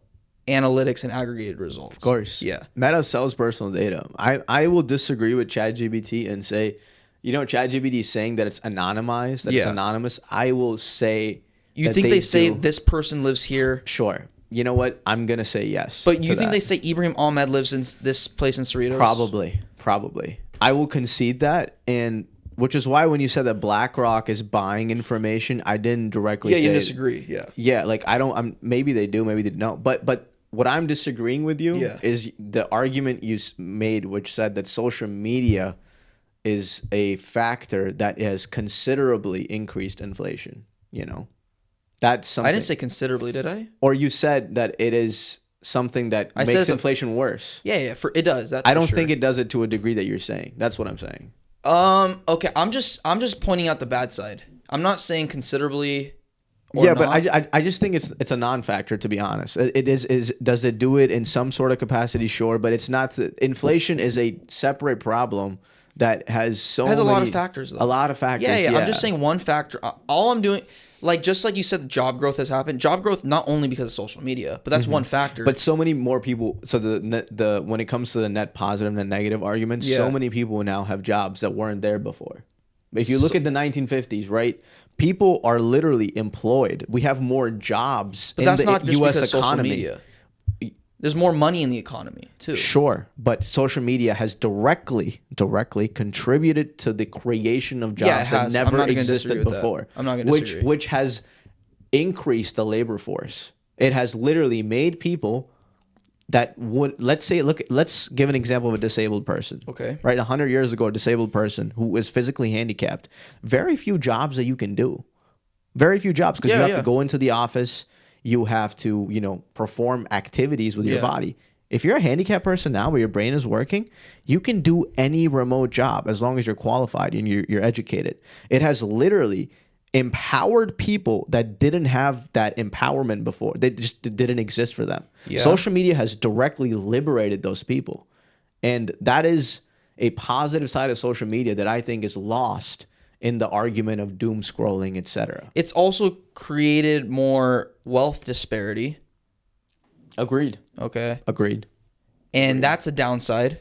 analytics and aggregated results. Of course. Yeah. Meta sells personal data. I will disagree with ChatGPT and say, ChatGPT is saying that it's anonymized, that it's anonymous. I will say you think they say this person lives here? Sure. You know what? I'm going to say yes. But you think they say Ibrahim Ahmed lives in this place in Cerritos? Probably. I will concede that, and which is why when you said that BlackRock is buying information, I didn't directly say... Yeah, you disagree, yeah. Yeah, like maybe they do, maybe they don't. But what I'm disagreeing with you is the argument you made, which said that social media is a factor that has considerably increased inflation, That's something. I didn't say considerably, did I? Or you said that it is something that makes inflation worse. Yeah, it does. That's I don't think it does it to a degree that you're saying. That's what I'm saying. Okay, I'm just pointing out the bad side. I'm not saying considerably. Or but I just think it's a non-factor, to be honest. It is does it do it in some sort of capacity? Sure, but it's not. Inflation is a separate problem that has a lot of factors. Though. A lot of factors. Yeah. I'm just saying one factor. All I'm doing, just like you said, job growth has happened. Job growth not only because of social media, but that's one factor. But so many more people. So the when it comes to the net positive and negative arguments, so many people now have jobs that weren't there before. If you look at the 1950s, right? People are literally employed. We have more jobs in the U.S. economy. There's more money in the economy too. Sure, but social media has directly contributed to the creation of jobs that never existed before. I'm not going to disagree. Which has increased the labor force. It has literally made people that would, let's give an example of a disabled person. Okay. Right, 100 years ago, a disabled person who is physically handicapped. Very few jobs that you can do. Very few jobs, because you have to go into the office. You have to, perform activities with your body. If you're a handicapped person now where your brain is working, you can do any remote job as long as you're qualified and you're educated. It has literally empowered people that didn't have that empowerment before. They just didn't exist for them. Yeah. Social media has directly liberated those people. And that is a positive side of social media that I think is lost in the argument of doom scrolling, etc. It's also created more wealth disparity. Agreed. Okay. Agreed. And that's a downside.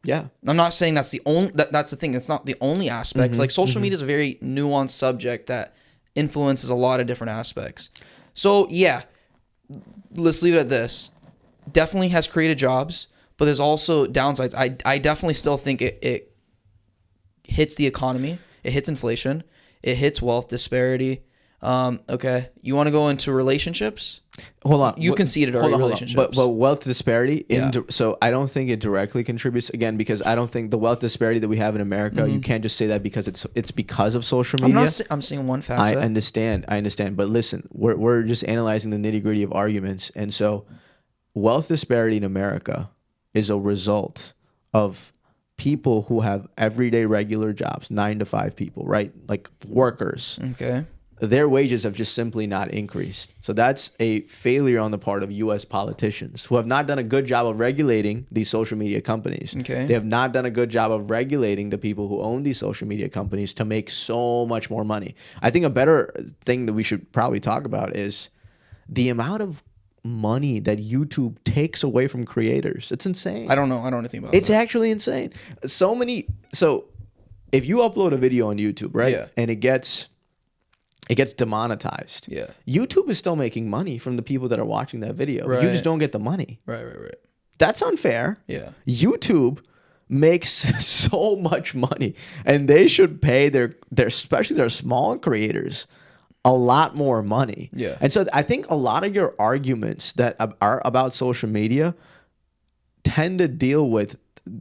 Yeah. I'm not saying that's the only that's the thing. It's not the only aspect. Like social media is a very nuanced subject that influences a lot of different aspects. So, yeah. Let's leave it at this. Definitely has created jobs, but there's also downsides. I definitely still think it hits the economy. It hits inflation. It hits wealth disparity. Okay. You want to go into relationships? Hold on. You conceded already relationships. But wealth disparity, so I don't think it directly contributes, again, because I don't think the wealth disparity that we have in America, you can't just say that because it's because of social media. I'm saying one facet. I understand. But listen, we're just analyzing the nitty-gritty of arguments. And so wealth disparity in America is a result of people who have everyday regular jobs, 9 to 5 people, right? Like workers. Okay. Their wages have just simply not increased. So that's a failure on the part of U.S. politicians who have not done a good job of regulating these social media companies. Okay. They have not done a good job of regulating the people who own these social media companies to make so much more money. I think a better thing that we should probably talk about is the amount of money that YouTube takes away from creators. It's insane. I don't know anything about It's actually insane. So if you upload a video on YouTube, right? Yeah. And it gets demonetized. Yeah. YouTube is still making money from the people that are watching that video. Right. You just don't get the money. Right. That's unfair. Yeah. YouTube makes so much money, and they should pay their especially their small creators a lot more money. Yeah. And so I think a lot of your arguments that are about social media tend to deal with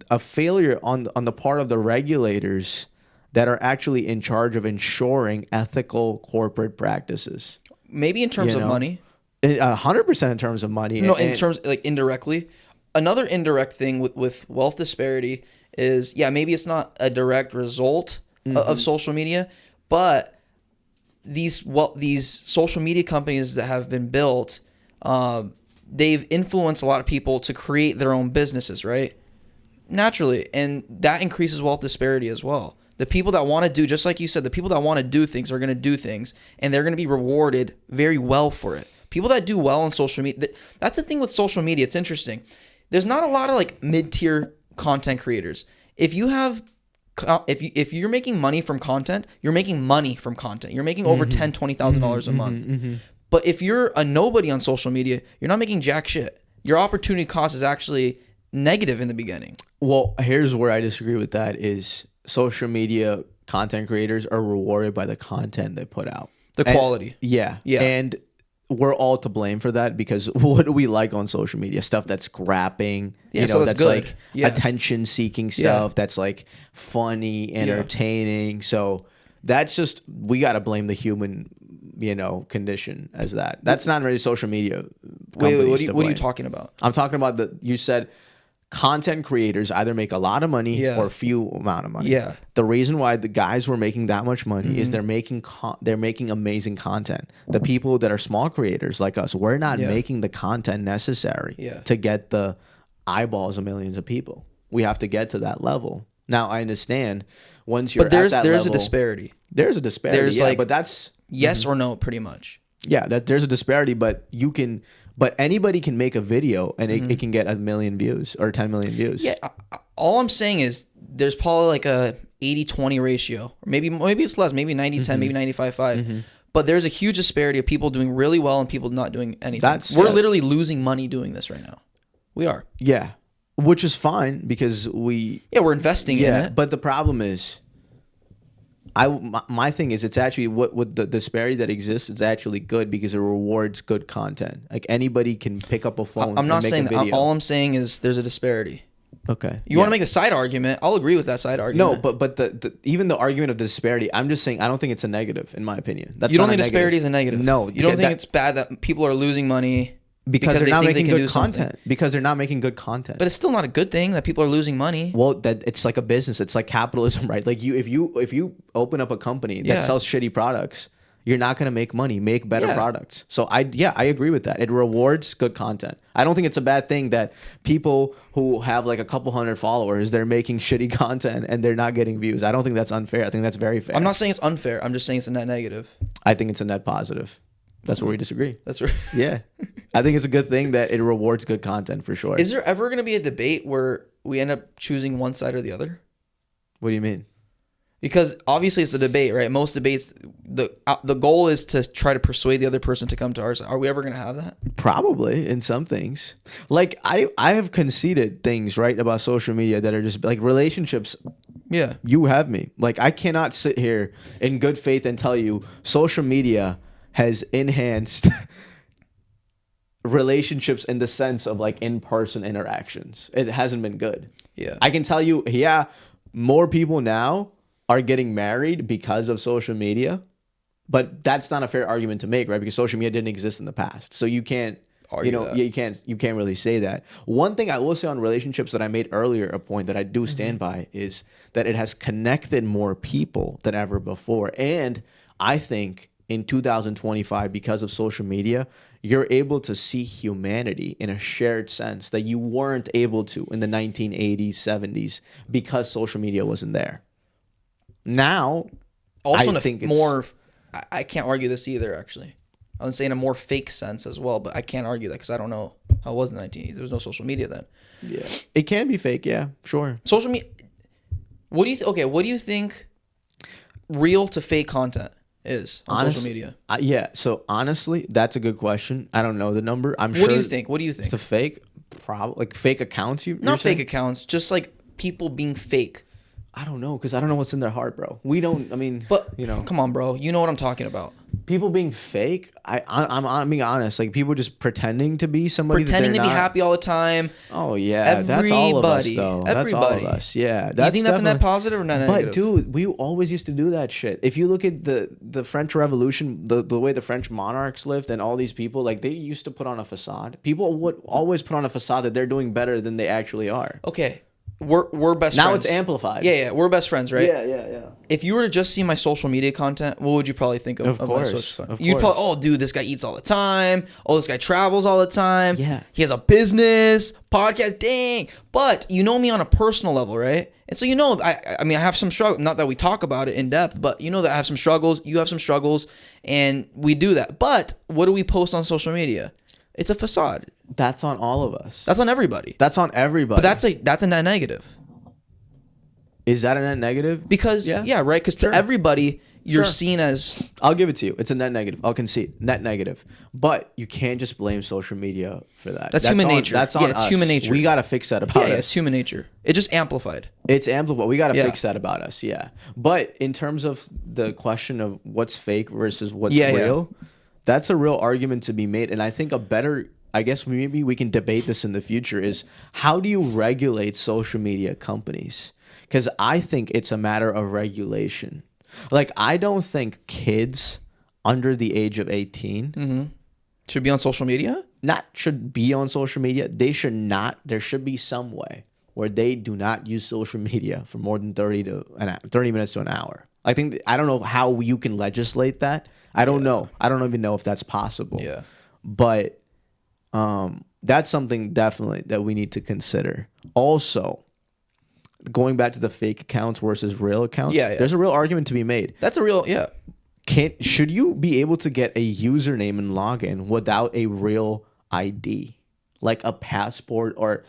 a failure on the part of the regulators that are actually in charge of ensuring ethical corporate practices. Maybe in terms You of know? money. 100% in terms of money. No, in terms like indirectly. Another indirect thing with wealth disparity is, yeah, maybe it's not a direct result of social media, but these social media companies that have been built, they've influenced a lot of people to create their own businesses, right? Naturally, and that increases wealth disparity as well. The people that want to do, just like you said, the people that want to do things are going to do things, and they're going to be rewarded very well for it. People that do well on social media, that's the thing with social media. It's interesting. There's not a lot of like mid-tier content creators. If you have, if you're making money from content, you're making money from content. You're making over $10,000-$20,000 a month. But if you're a nobody on social media, you're not making jack shit. Your opportunity cost is actually negative in the beginning. Well, here's where I disagree with that is social media content creators are rewarded by the content they put out. The quality. Yeah. Yeah. And we're all to blame for that because what do we like on social media? Stuff that's grabbing, Yeah, so that's good. like Yeah. attention seeking stuff, that's like funny, entertaining. So that's just, we got to blame the human, condition as that. That's not really social media. Wait, what are you blame. talking about? I'm talking about you said content creators either make a lot of money or few amount of money. Yeah. The reason why the guys were making that much money is they're making amazing content. The people that are small creators like us, we're not making the content necessary to get the eyeballs of millions of people. We have to get to that level. Now I understand once you're But there's at that level, a disparity. There's a disparity. There's but that's yes or no, pretty much. yeah, that there's a disparity, but anybody can make a video and it can get 1 million views or 10 million views. Yeah, all I'm saying is there's probably like a 80-20 ratio. Or maybe it's less, maybe 90-10, maybe 95-5. But there's a huge disparity of people doing really well and people not doing anything. We're literally losing money doing this right now. We are. Yeah. Which is fine because we're investing in it. But the problem is my thing is it's actually what the disparity that exists is actually good because it rewards good content. Like anybody can pick up a phone. I'm not and make saying a video. that. All I'm saying is there's a disparity. Okay. You want to make a side argument? I'll agree with that side argument. No, but the even the argument of the disparity, I'm just saying I don't think it's a negative in my opinion. You don't think disparity is a negative? No. You don't think it's bad that people are losing money because they're not think making they can good do something? content. Because they're not making good content. But it's still not a good thing that people are losing money. Well, that it's like a business. It's like capitalism, right? Like if you open up a company that sells shitty products, you're not going to make money. Make better products. So I agree with that. It rewards good content. I don't think it's a bad thing that people who have like a couple hundred followers, they're making shitty content and they're not getting views. I don't think that's unfair. I think that's very fair. I'm not saying it's unfair. I'm just saying it's a net negative. I think it's a net positive. That's where we disagree. That's right. Yeah. I think it's a good thing that it rewards good content for sure. Is there ever going to be a debate where we end up choosing one side or the other? What do you mean? Because obviously it's a debate, right? Most debates, the goal is to try to persuade the other person to come to our side. Are we ever going to have that? Probably in some things. Like I have conceded things, right, about social media that are just like relationships. Yeah. You have me. Like I cannot sit here in good faith and tell you social media has enhanced relationships in the sense of like in-person interactions. It hasn't been good. Yeah. I can tell you, more people now are getting married because of social media, but that's not a fair argument to make, right? Because social media didn't exist in the past. So you can't argue that. you can't really say that. One thing I will say on relationships that I made earlier, a point that I do stand by, is that it has connected more people than ever before. And I think in 2025, because of social media, you're able to see humanity in a shared sense that you weren't able to in the 1980s, 70s, because social media wasn't there. Now, also I in think a more, I can't argue this either, actually. I would say in a more fake sense as well, but I can't argue that because I don't know how it was in the 1980s. There was no social media then. Yeah, it can be fake. Yeah, sure. Social media. What do you think real to fake content is on social media? Yeah. So honestly, that's a good question. I don't know the number. I'm sure. What do you think? The fake, like fake accounts. Not fake accounts, just like people being fake. I don't know, because I don't know what's in their heart, bro. We don't. I mean, But you know, come on, bro. You know what I'm talking about. people being fake. I'm being honest. Like people just pretending to be somebody. Pretending that to they're be not. happy all the time. Oh yeah, that's all of us Everybody. though. That's all of Everybody. us. Yeah, Do you think that's a net definitely- positive or net negative? But dude, we always used to do that shit. If you look at the French Revolution, the way the French monarchs lived, and all these people, like they used to put on a facade. People would always put on a facade that they're doing better than they actually are. Okay, we're best Now friends. it's amplified. Yeah, we're best friends, right? Yeah. If you were to just see my social media content, what would you probably think of my course, social content? of You'd course. probably, oh, dude, this guy eats all the time. Oh, this guy travels all the time. Yeah. He has a business, podcast, dang. But you know me on a personal level, right? And so you know, I mean, I have some struggle. Not that we talk about it in depth, but you know that I have some struggles. You have some struggles, and we do that. But what do we post on social media? It's a facade. That's on all of us. That's on everybody. That's on everybody. But that's a net negative. Is that a net negative? Because yeah, right. Because Sure. to everybody, you're Sure. seen as I'll give it to you. It's a net negative. I'll concede. Net negative. But you can't just blame social media for that. That's human nature. That's on Yeah, it's us. human nature. We got to fix that about yeah, us. it's human nature. It just amplified. It's amplified. We got to Yeah. fix that about us. Yeah. But in terms of the question of what's fake versus what's Yeah. real, that's a real argument to be made. And I think I guess maybe we can debate this in the future, is how do you regulate social media companies? Because I think it's a matter of regulation. Like, I don't think kids under the age of 18 Should be on social media. not should be on social media. They should not. There should be some way where they do not use social media for more than 30 minutes to an hour. I don't know how you can legislate that. I don't know. I don't even know if that's possible. Yeah. But that's something definitely that we need to consider. Also, going back to the fake accounts versus real accounts, Yeah. there's a real argument to be made. That's a real Should you be able to get a username and login without a real ID, like a passport? Or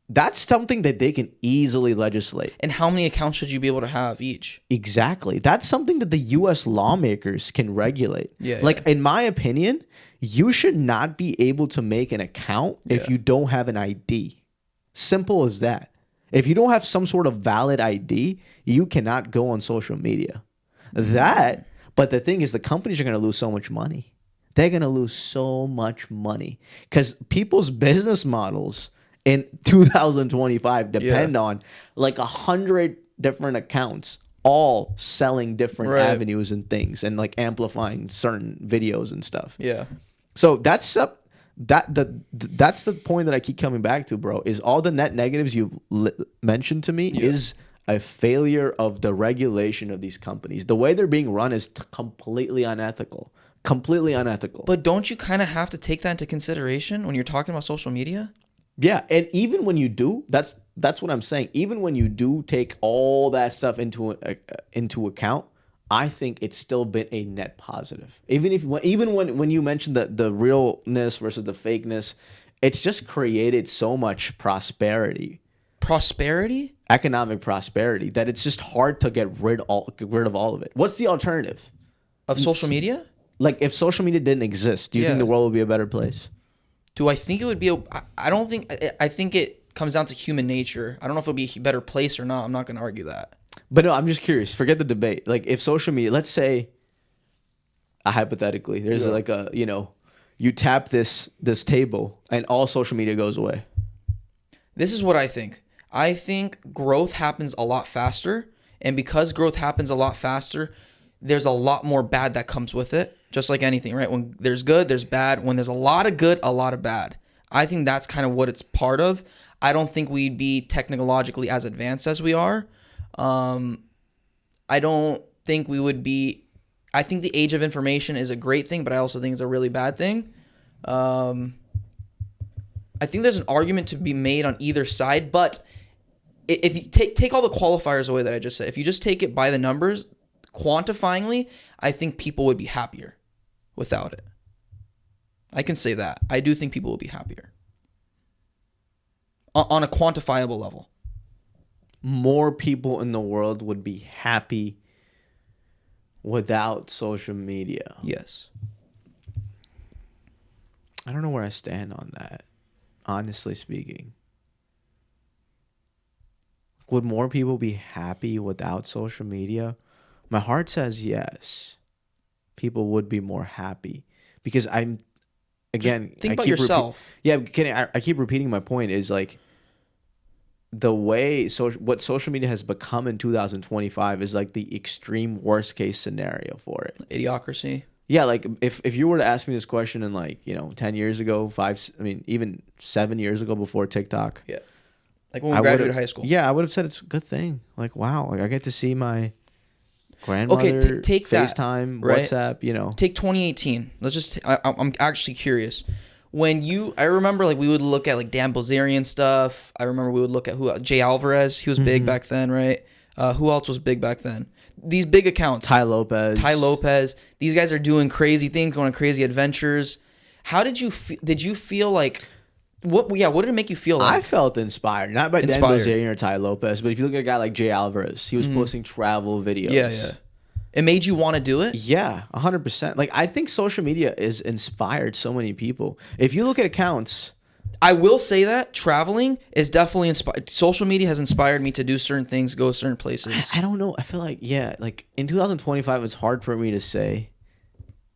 that's something that they can easily legislate. And how many accounts should you be able to have each? Exactly. That's something that the U.S. lawmakers can regulate. Yeah, Like, in my opinion, you should not be able to make an account if you don't have an ID. Simple as that. If you don't have some sort of valid ID, you cannot go on social media. But the thing is, the companies are going to lose so much money. They're going to lose so much money because people's business models in 2025 depend on like 100 different accounts, all selling different Right. avenues and things, and like amplifying certain videos and stuff. Yeah. So that's the point that I keep coming back to, bro. Is all the net negatives you mentioned to me is a failure of the regulation of these companies. The way they're being run is completely unethical. Completely unethical. But don't you kind of have to take that into consideration when you're talking about social media? Yeah, and even when you do, that's what I'm saying. Even when you do take all that stuff into account, I think it's still been a net positive. Even when you mentioned the realness versus the fakeness, it's just created so much prosperity, economic prosperity, that it's just hard to get rid of all of it. What's the alternative? Of social media? Like, if social media didn't exist, do you think Yeah. the world would be a better place? Do I think it would be I don't think I think it comes down to human nature. I don't know if it would be a better place or not. I'm not going to argue that. But no, I'm just curious. Forget the debate. Like, if social media, let's say, hypothetically, there's like a, you tap this table and all social media goes away. This is what I think. I think growth happens a lot faster. And because growth happens a lot faster, there's a lot more bad that comes with it. Just like anything, right? When there's good, there's bad. When there's a lot of good, a lot of bad. I think that's kind of what it's part of. I don't think we'd be technologically as advanced as we are. I don't think we would be. I think the age of information is a great thing, but I also think it's a really bad thing. I think there's an argument to be made on either side, but if you take all the qualifiers away that I just said, if you just take it by the numbers, quantifyingly, I think people would be happier without it. I can say that. I do think people will be happier on a quantifiable level. More people in the world would be happy without social media. Yes. I don't know where I stand on that. honestly speaking, would more people be happy without social media? My heart says yes. People would be more happy because I'm again. Think I about keep yourself. yeah, I keep repeating my point is like the way what social media has become in 2025 is like the extreme worst case scenario for it. Idiocracy. Yeah, like if you were to ask me this question in like 10 years ago, even 7 years ago before TikTok, Yeah. Like when we I would graduated have high school. yeah, I would have said it's a good thing. Like wow, like I get to see my Okay, grandmother, take that, FaceTime, right? WhatsApp, Take 2018. Let's just. I'm actually curious. I remember like we would look at like Dan Bilzerian stuff. I remember we would look at Jay Alvarez. He was big back then, right? Who else was big back then? These big accounts. Ty Lopez. These guys are doing crazy things, going on crazy adventures. How did you did you feel like what? Yeah, what did it make you feel I like? felt inspired, not by Dan Inspired. Bilzerian or Ty Lopez, but if you look at a guy like Jay Alvarez, he was posting travel videos. Yeah. It made you want to do it. Yeah, 100%. Like I think social media has inspired so many people. If you look at accounts, I will say that traveling is definitely inspired. Social media has inspired me to do certain things, go certain places. I don't know. I feel like like in 2025, it's hard for me to say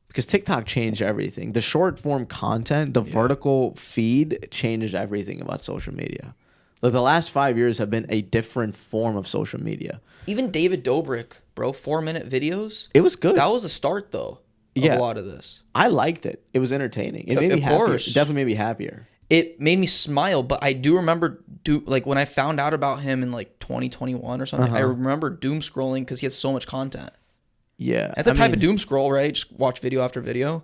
because TikTok changed everything. The short form content, the vertical feed changed everything about social media. Like the last 5 years have been a different form of social media. Even David Dobrik, bro, 4-minute videos. It was good. That was a start though. Of Yeah. a lot of this. I liked it. It was entertaining. It made me Of happier. course. It definitely made me happier. It made me smile, but I do remember like when I found out about him in like 2021 or something. I remember doom scrolling because he had so much content. Yeah. That's a type of doom scroll, right? Just watch video after video.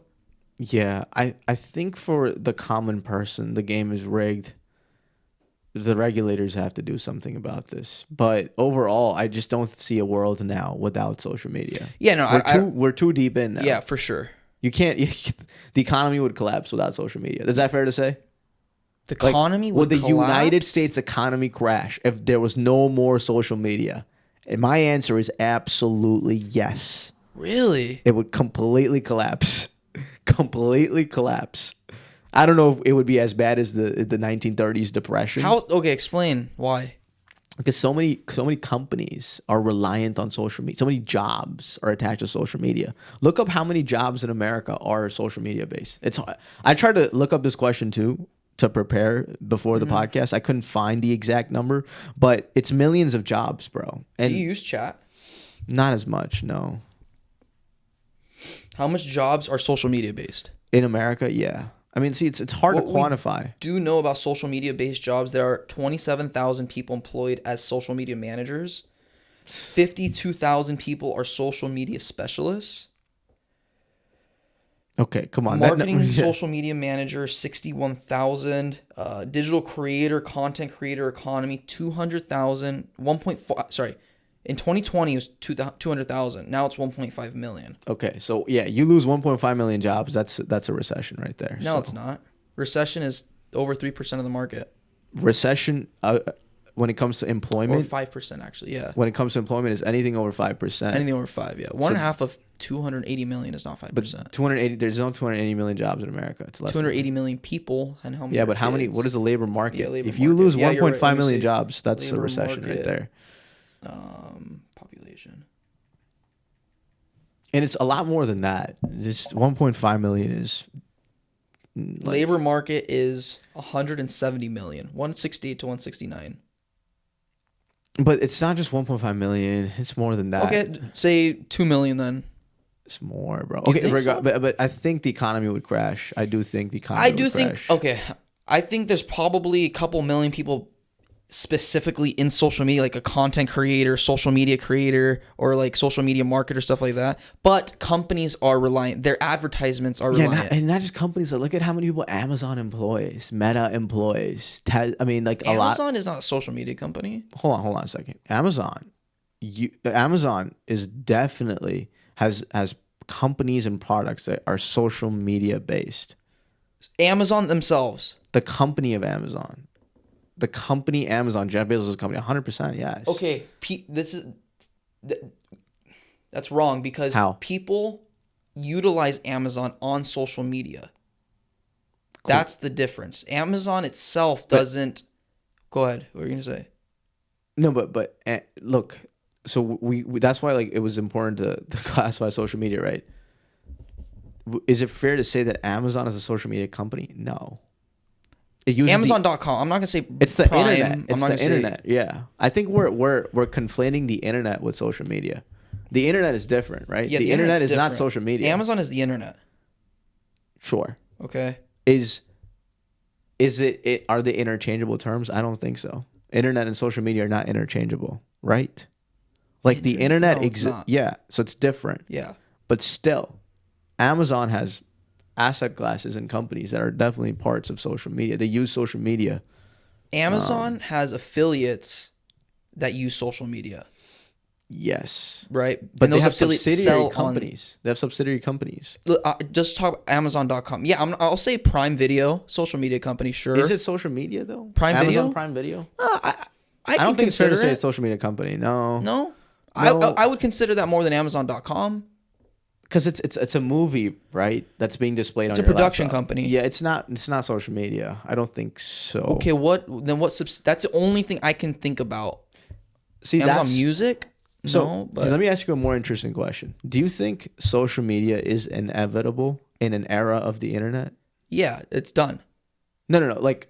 Yeah. I think for the common person, the game is rigged. The regulators have to do something about this. But overall, I just don't see a world now without social media. Yeah, no, We're too deep in now. yeah, for sure. You can't. The economy would collapse without social media. Is that fair to say? The Like, economy would the collapse? United States economy crash if there was no more social media? And my answer is absolutely yes. Really? It would completely collapse. Completely collapse. I don't know if it would be as bad as the 1930s depression. How? Okay, explain why. Because so many companies are reliant on social media. So many jobs are attached to social media. Look up how many jobs in America are social media based. I tried to look up this question too to prepare before the podcast. I couldn't find the exact number, but it's millions of jobs, bro. And Do you use chat? not as much, no. How much jobs are social media based? In America, yeah. I mean, see, it's hard to quantify. Do know about social media based jobs? There are 27,000 people employed as social media managers. 52,000 people are social media specialists. Okay, come on. Marketing social media manager, 61,000. Digital creator, content creator economy, 200,000. 1.4. Sorry, in 2020 it was 200,000. Now it's 1.5 million. Okay, so yeah, you lose 1.5 million jobs. That's a recession right there. No, So, it's not. Recession is over 3% of the market, recession when it comes to or employment. 5% actually. Yeah, When it comes to employment, is anything over 5%. anything over 5. Yeah, one and a half of 280 million is not 5%. But 280. There's no 280 million jobs in America. It's less. 280 million people, and how many? Yeah, are but how many? kids? What is the labor market? Yeah, labor if you market. lose Yeah, you're right. 1.5 Let me million see. jobs, that's a Labor recession right market. there. Population. And it's a lot more than that. Just 1.5 million is Labor market is 170 million, 168 to 169. But it's not just 1.5 million. It's more than that. Okay, say 2 million then. It's more, bro. You Okay, think so? but I think the economy would crash. I do think the economy would crash. Okay, I think there's probably a couple million people specifically in social media, like a content creator, social media creator, or like social media marketer, stuff like that. But companies are reliant. Their advertisements are reliant. And not just companies. Look at how many people Amazon employs, Meta employs. I mean, like a lot. Amazon is not a social media company. Hold on a second. Amazon is definitely has companies and products that are social media based. Amazon themselves. The company of Amazon. The company Amazon, Jeff Bezos' company, 100%, yes. Okay, that's wrong because How? people utilize Amazon on social media. That's the difference. Amazon itself doesn't. Go ahead. What were you gonna say? No, but look. So we that's why like it was important to classify social media, right? Is it fair to say that Amazon is a social media company? No. It uses Amazon.com. I'm not gonna say it's the Prime. internet. It's I'm not the gonna internet. Yeah, I think we're conflating the internet with social media. The internet is different, right? Yeah, the internet internet's is not different. social media. Amazon is the internet. Sure. Okay. Is it are they interchangeable terms? I don't think so. Internet and social media are not interchangeable, right? Like the internet No, it's exists. not. Yeah, so it's different. Yeah. But still, Amazon has asset classes and companies that are definitely parts of social media. They use social media. Amazon has affiliates that use social media, Yes. right? But And they those have affiliates subsidiary sell companies. They have subsidiary companies. on. Just talk about Amazon.com. Yeah, I'll say Prime Video, social media company. Sure. Is it social media though? Prime Amazon Video? Prime Video? I I don't can think it's fair to consider say it. it's a social media company. No. No. No. I would consider that more than Amazon.com. Because it's a movie, right? That's being displayed It's on a your production laptop. company. Yeah, it's not social media. I don't think so. Okay, that's the only thing I can think about. See, Amazon that's Music? so. No, but Let me ask you a more interesting question. Do you think social media is inevitable in an era of the internet? yeah, it's done. No. Like,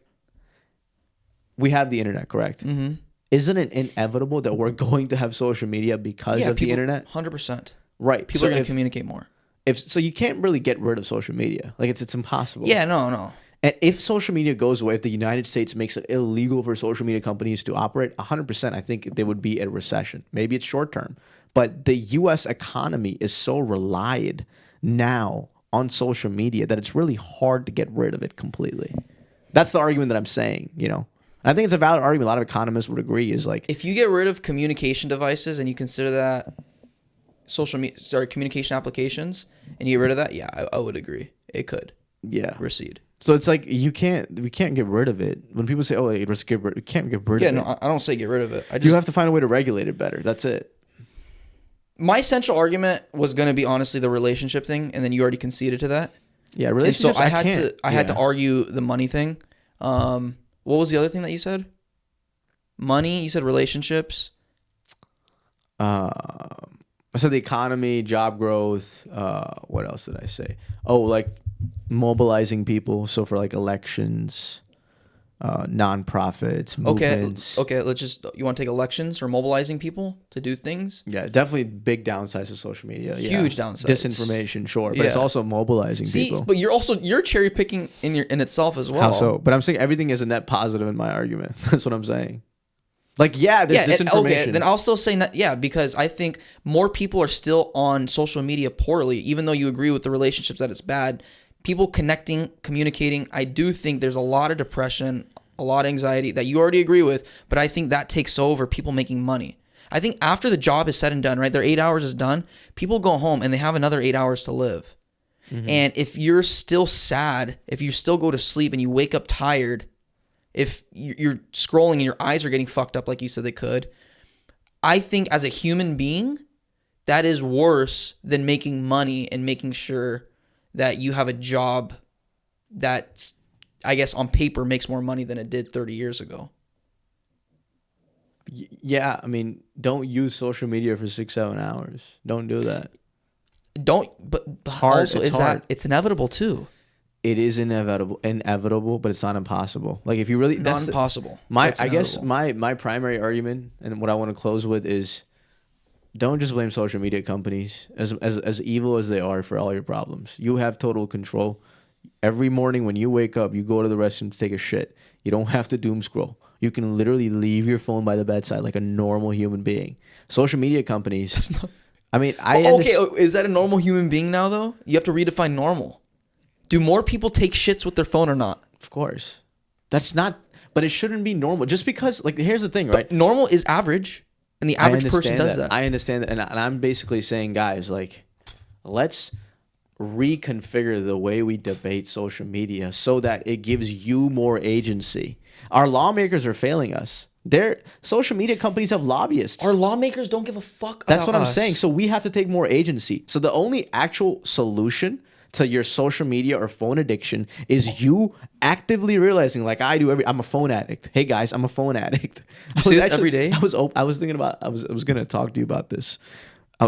we have the internet, correct? Mm-hmm. Isn't it inevitable that we're going to have social media because of the internet? 100%. Right. People so are going if, to communicate more. if so, you can't really get rid of social media. Like it's impossible. Yeah, no. And if social media goes away, if the United States makes it illegal for social media companies to operate, 100%, I think there would be a recession. Maybe it's short term, but the U.S. economy is so relied now on social media that it's really hard to get rid of it completely. That's the argument that I'm saying, you know. And I think it's a valid argument. A lot of economists would agree is like, If you get rid of communication devices and you consider that communication applications and you get rid of that, yeah, I would agree. It could yeah. recede. So it's like we can't get rid of it. When people say, "Oh, like, we can't get rid Yeah, of it," no, I don't say get rid of it. you have to find a way to regulate it better. That's it. My central argument was going to be honestly the relationship thing, and then you already conceded to that. Yeah, And so relationships. I had to argue the money thing. What was the other thing that you said? Money. You said relationships. I said the economy, job growth. What else did I say? Oh, like mobilizing people. So for like elections, nonprofits, movements. Okay. You want to take elections or mobilizing people to do things? Yeah, definitely big downsides of social media. Yeah. Huge downsides. Disinformation, sure, but it's Yeah. also mobilizing See, people. but you're cherry picking in itself as well. How so? But I'm saying everything is a net positive in my argument. That's what I'm saying. Like, yeah, there's disinformation. Okay, then I'll still say because I think more people are still on social media poorly, even though you agree with the relationships that it's bad. People connecting, communicating. I do think there's a lot of depression, a lot of anxiety that you already agree with, but I think that takes over people making money. I think after the job is said and done, right, their 8 hours is done, people go home and they have another 8 hours to live. Mm-hmm. And if you're still sad, if you still go to sleep and you wake up tired, if you're scrolling and your eyes are getting fucked up like you said they could, I think as a human being, that is worse than making money and making sure that you have a job that, I guess, on paper makes more money than it did 30 years ago. Yeah, I mean, don't use social media for 6-7 hours. Don't do that. But hard. also It's hard. it's inevitable too. It is inevitable, but it's not impossible. Like if you really, Not impossible. I guess my primary argument and what I want to close with is, don't just blame social media companies as evil as they are for all your problems. You have total control. Every morning when you wake up, you go to the restroom to take a shit. You don't have to doom scroll. You can literally leave your phone by the bedside like a normal human being. Social media companies. I mean, is that a normal human being now though? You have to redefine normal. Do more people take shits with their phone or not? Of course. That's not, but it shouldn't be normal. Just because, like, here's the thing, right? But normal is average, and the average person does that. I understand that. And I'm basically saying, guys, like, let's reconfigure the way we debate social media so that it gives you more agency. Our lawmakers are failing us. Social media companies have lobbyists. Our lawmakers don't give a fuck That's about what I'm us. saying. So we have to take more agency. So the only actual solution to your social media or phone addiction is you actively realizing, like I do I'm a phone addict. Hey guys, I'm a phone addict. You say this every day? I was thinking about I was gonna talk to you about this. I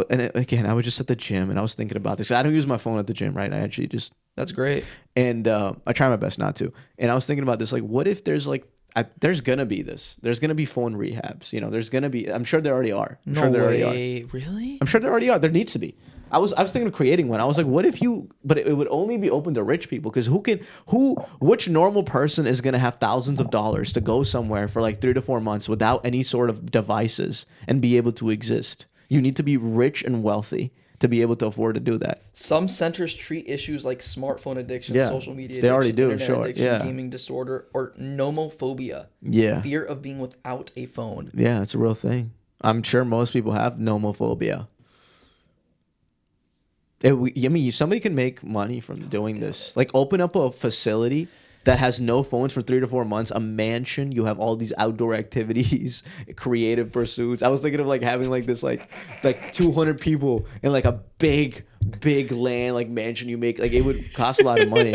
was just at the gym and I was thinking about this. I don't use my phone at the gym, right? I actually just That's great. and I try my best not to. And I was thinking about this, like, what if there's like there's gonna be this. There's gonna be phone rehabs. You know, there's gonna be. I'm sure there already are. No way. Really? I'm sure there already are. There needs to be. I was thinking of creating one. I was like, what if you? But it would only be open to rich people, because which normal person is gonna have thousands of dollars to go somewhere for like 3 to 4 months without any sort of devices and be able to exist? You need to be rich and wealthy to be able to afford to do that. Some centers treat issues like smartphone addiction, Yeah, social media they already addiction, do, internet sure, addiction, yeah. gaming disorder, or nomophobia. Yeah. Fear of being without a phone. Yeah, it's a real thing. I'm sure most people have nomophobia. Somebody can make money from doing this. Like, open up a facility that has no phones for 3 to 4 months, a mansion. You have all these outdoor activities, creative pursuits. I was thinking of like having like this like 200 people in like a big land like mansion. You make like, it would cost a lot of money.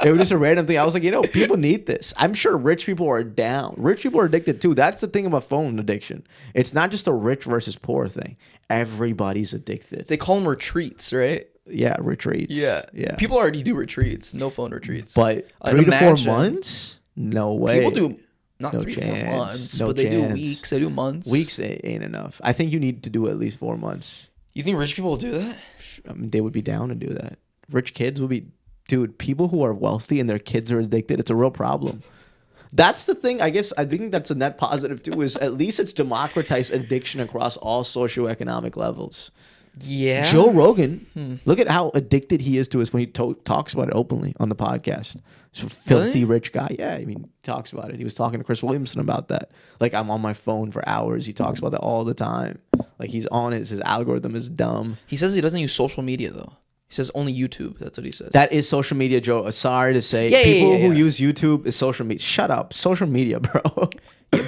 It was just a random thing. I was like, people need this. I'm sure rich people are down. Rich people are addicted too. That's the thing about phone addiction. It's not just a rich versus poor thing. Everybody's addicted. They call them retreats, right? Yeah, retreats. Yeah. People already do retreats, no phone retreats. But 3 to 4 months? No way. People do not No 3 to 4 chance. months, No but they do chance. weeks, they do months. Weeks ain't enough. I think you need to do at least 4 months. You think rich people will do that? I mean, they would be down to do that. Rich kids would be, dude, people who are wealthy and their kids are addicted, it's a real problem. That's the thing. I think that's a net positive too, is at least it's democratized addiction across all socioeconomic levels. Yeah. Joe Rogan, look at how addicted he is to us when he talks about it openly on the podcast. So filthy rich guy. Yeah, I mean, he talks about it. He was talking to Chris Williamson about that. Like, I'm on my phone for hours. He talks about that all the time. Like, he's on his algorithm is dumb. He says he doesn't use social media though. He says only YouTube. That's what he says. That is social media, Joe. Sorry to say. People who use YouTube is social media. Shut up. Social media, bro.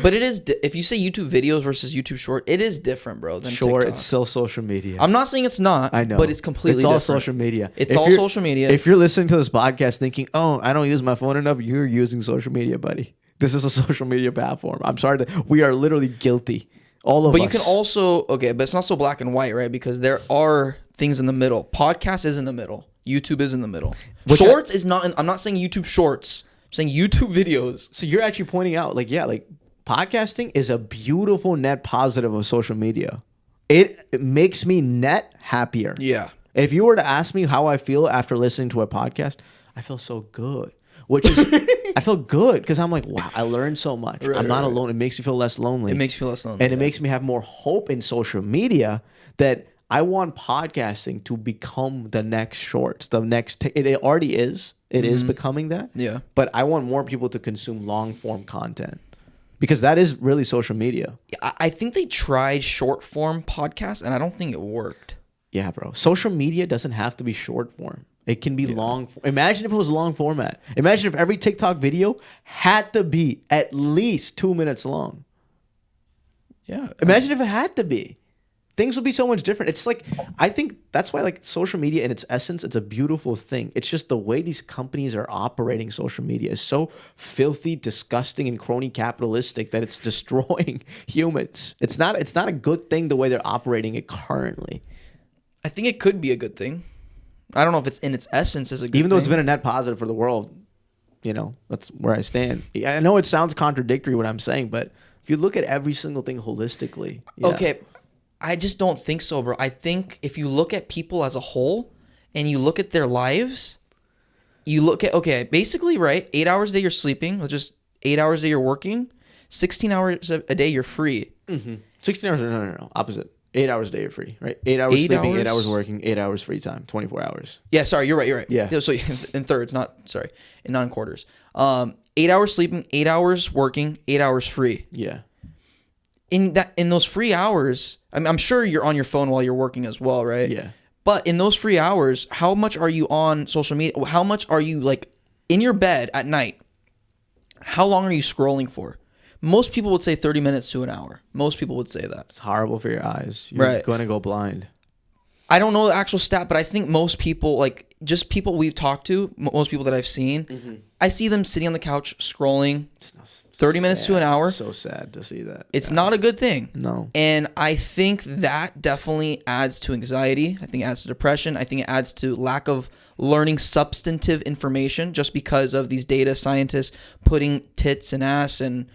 But it is, if you say YouTube videos versus YouTube short, it is different, bro, than Sure, TikTok. it's still social media. I'm not saying it's not. I know. But it's completely It's all different. social media. It's all social media. If you're listening to this podcast thinking, oh, I don't use my phone enough, you're using social media, buddy. This is a social media platform. I'm sorry. We are literally guilty. All of us. But you can also, okay, but it's not so black and white, right? Because there are things in the middle. Podcast is in the middle. YouTube is in the middle. Shorts is not, I'm not saying YouTube shorts. I'm saying YouTube videos. So you're actually pointing out, like, yeah, like, podcasting is a beautiful net positive of social media. It makes me net happier. Yeah. If you were to ask me how I feel after listening to a podcast, I feel so good. Which is, I feel good because I'm like, wow, I learned so much. I'm not alone. It makes me feel less lonely. It makes you feel less lonely. And it makes me have more hope in social media that I want podcasting to become the next shorts, the next. It already is. It is becoming that. Yeah. But I want more people to consume long form content. Because that is really social media. I think they tried short form podcasts, and I don't think it worked. Yeah, bro. Social media doesn't have to be short form. It can be long. Imagine if it was long format. Imagine if every TikTok video had to be at least 2 minutes long. Yeah. Imagine if it had to be. Things would be so much different. It's like, I think that's why, like, social media in its essence, it's a beautiful thing. It's just the way these companies are operating social media is so filthy, disgusting, and crony capitalistic that it's destroying humans. It's not a good thing the way they're operating it currently. I think it could be a good thing. I don't know if it's in its essence is a good Even though it's thing. been a net positive for the world, that's where I stand. I know it sounds contradictory what I'm saying, but if you look at every single thing holistically. Yeah. Okay. I just don't think so, bro. I think if you look at people as a whole and you look at their lives, you look at, okay, basically, right, 8 hours a day you're sleeping, or just 8 hours a day you're working, 16 hours a day you're free. 16 hours, no. Opposite. 8 hours a day you're free, right? 8 hours sleeping, 8 hours working, 8 hours free time, 24 hours. Yeah, sorry, you're right. Yeah. So in thirds, in non-quarters. 8 hours sleeping, 8 hours working, 8 hours free. Yeah. In those free hours, I'm sure you're on your phone while you're working as well, right? Yeah. But in those free hours, how much are you on social media? How much are you like in your bed at night? How long are you scrolling for? Most people would say 30 minutes to an hour. Most people would say that. It's horrible for your eyes. You're Right. going to go blind. I don't know the actual stat, but I think most people, like just people we've talked to, most people that I've seen, I see them sitting on the couch scrolling 30 minutes to an hour. So sad to see that. It's not a good thing. No. And I think that definitely adds to anxiety. I think it adds to depression. I think it adds to lack of learning substantive information just because of these data scientists putting tits and ass and,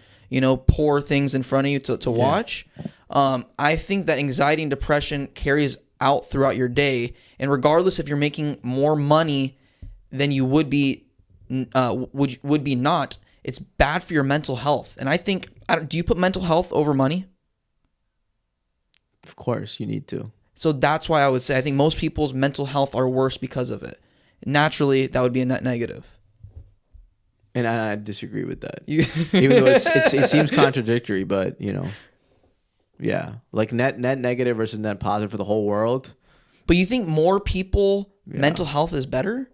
poor things in front of you to watch. I think that anxiety and depression carries out throughout your day, and regardless if you're making more money than you would be not, it's bad for your mental health. And I think, do you put mental health over money? Of course you need to. So that's why I would say I think most people's mental health are worse because of it. Naturally, that would be a net negative. And I disagree with that. Even though it seems contradictory, but yeah, like net negative versus net positive for the whole world. But you think more people mental health is better?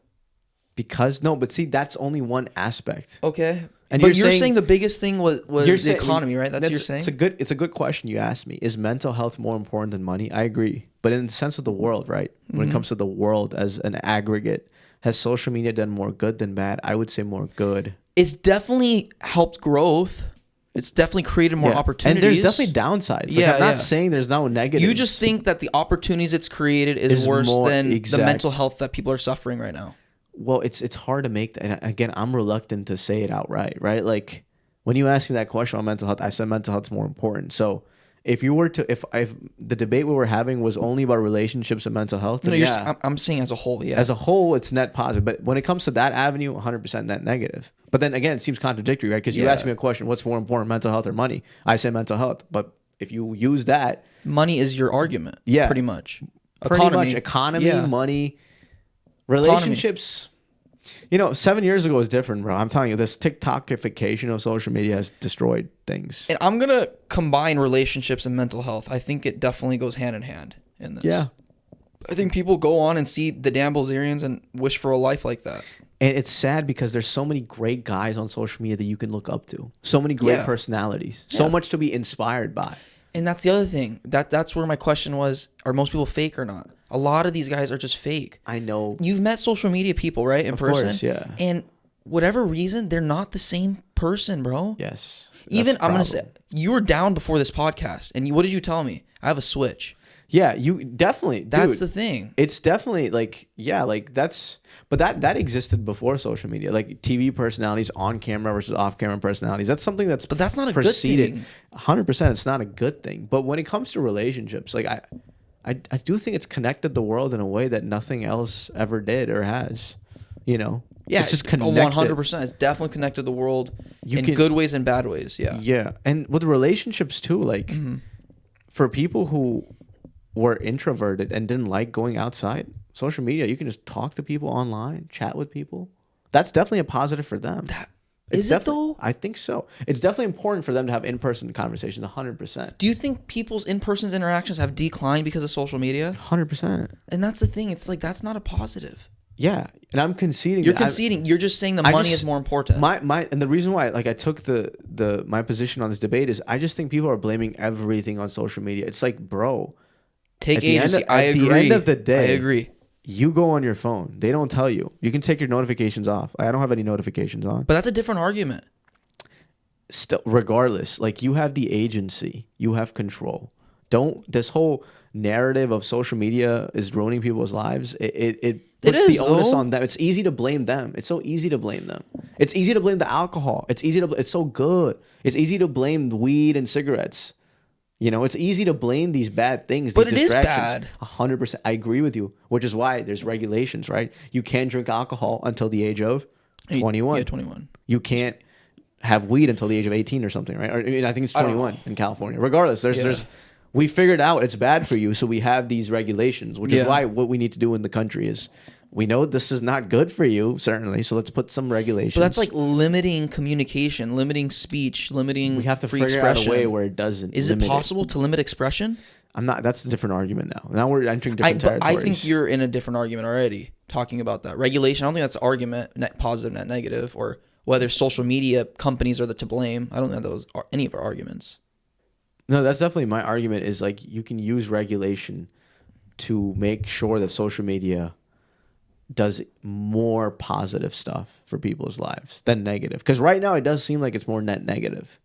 But see, that's only one aspect. Okay. And but you're saying the biggest thing was the economy, right? That's what you're saying? It's a good question you asked me. Is mental health more important than money? I agree. But in the sense of the world, right? When it comes to the world as an aggregate, has social media done more good than bad? I would say more good. It's definitely helped growth. It's definitely created more opportunities. And there's definitely downsides. Like, I'm not saying there's no negatives. You just think that the opportunities it's created is worse than the mental health that people are suffering right now. Well, it's hard to make that. And again, I'm reluctant to say it outright, right? Like when you ask me that question on mental health, I said mental health is more important. So if the debate we were having was only about relationships and mental health, then I'm saying as a whole, yeah. As a whole, it's net positive. But when it comes to that avenue, 100% net negative. But then again, it seems contradictory, right? Because you asked me a question, what's more important, mental health or money? I say mental health. But if you use that, money is your argument. Yeah, pretty much. Economy, money, relationships. 7 years ago was different, bro. I'm telling you, this TikTokification of social media has destroyed things. And I'm gonna combine relationships and mental health. I think it definitely goes hand in hand in this. Yeah. I think people go on and see the Dan Bilzerians and wish for a life like that. And it's sad because there's so many great guys on social media that you can look up to. So many great personalities. So much to be inspired by. And that's the other thing. That's where my question was, are most people fake or not? A lot of these guys are just fake. I know. You've met social media people, right? In person? Of course, yeah. And whatever reason, they're not the same person, bro. Yes. Even, I'm going to say, you were down before this podcast. And what did you tell me? I have a switch. Yeah, you definitely. That's the thing. It's definitely but that existed before social media. Like TV personalities on camera versus off camera personalities. That's something that's But that's not a good thing. 100%, it's not a good thing. But when it comes to relationships, like I do think it's connected the world in a way that nothing else ever did or has. Yeah, it's just connected. 100%. It's definitely connected the world in good ways and bad ways. Yeah. Yeah, and with relationships too, like for people who were introverted and didn't like going outside, social media, you can just talk to people online, chat with people. That's definitely a positive for them. Is it though? I think so. It's definitely important for them to have in-person conversations, 100%. Do you think people's in-person interactions have declined because of social media? 100%. And that's the thing. It's like, that's not a positive. Yeah, and I'm conceding. You're conceding. You're just saying the money is more important. And the reason why, like, I took my position on this debate is I just think people are blaming everything on social media. It's like, bro, take agency. I agree. At the end of the day, I agree. You go on your phone. They don't tell you. You can take your notifications off. I don't have any notifications on. But that's a different argument. Still, regardless, like, you have the agency. You have control. This whole narrative of social media is ruining people's lives. It puts the onus on them. It's easy to blame them. It's so easy to blame them. It's easy to blame the alcohol. It's so good. It's easy to blame weed and cigarettes. It's easy to blame these bad things. But it is bad. 100%. I agree with you, which is why there's regulations, right? You can't drink alcohol until the age of 21. Yeah, 21. You can't have weed until the age of 18 or something, right? I think it's 21 in California. Regardless, we figured out it's bad for you, so we have these regulations, which is why what we need to do in the country is, we know this is not good for you, certainly, so let's put some regulations. But that's like limiting communication, limiting speech, limiting we have to free figure expression. out a way where it doesn't. Is it possible to limit expression? That's a different argument now. Now we're entering different territories. I think you're in a different argument already, talking about that. Regulation, I don't think that's an argument, net positive, net negative, or whether social media companies are to blame. I don't think those are any of our arguments. No, that's definitely my argument is, like, you can use regulation to make sure that social media does more positive stuff for people's lives than negative. Because right now it does seem like it's more net negative.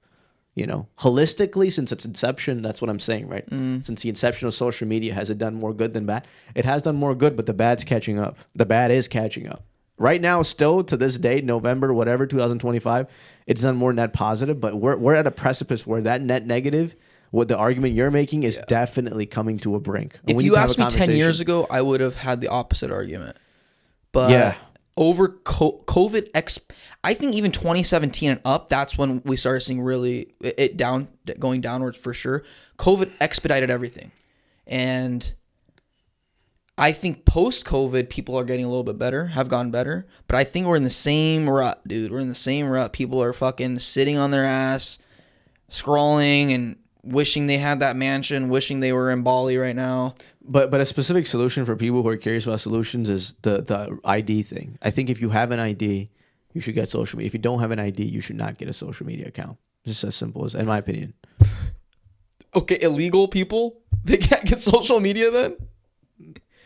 You know, holistically, since its inception, that's what I'm saying, right? Since the inception of social media, has it done more good than bad? It has done more good, but the bad's catching up. The bad is catching up. Right now, still to this day, November, whatever, 2025, it's done more net positive, but we're at a precipice where that net negative, what the argument you're making, is definitely coming to a brink. And If you asked me 10 years ago, I would have had the opposite argument. But Yeah. over COVID, I think even 2017 and up, that's when we started seeing really it going downwards for sure. COVID expedited everything. And I think post-COVID, people are getting a little bit better, have gotten better. But I think we're in the same rut, dude. We're in the same rut. People are fucking sitting on their ass, scrolling and wishing they had that mansion, wishing they were in Bali right now. But a specific solution for people who are curious about solutions is the ID thing. I think if you have an ID, you should get social media. If you don't have an ID, you should not get a social media account. Just as simple as, in my opinion. Okay, illegal people, they can't get social media then?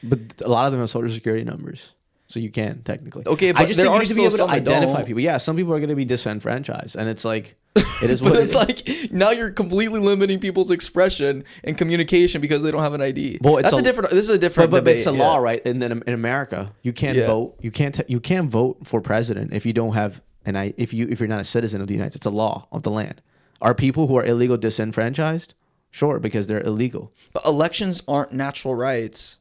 But a lot of them have social security numbers, so you can technically. Okay, but I just there think you are need to be still able to some that identify don't. people. Yeah, some people are going to be disenfranchised, and it's like it is what But it it's is. like now you're completely limiting people's expression and communication because they don't have an ID. Well, it's This is a different but debate. it's a law, right? And then in America, you can't Yeah. vote. You can't vote for president if you don't have if you're not a citizen of the United States. It's a law of the land. Are people who are illegal disenfranchised? Sure, because they're illegal. But elections aren't natural rights.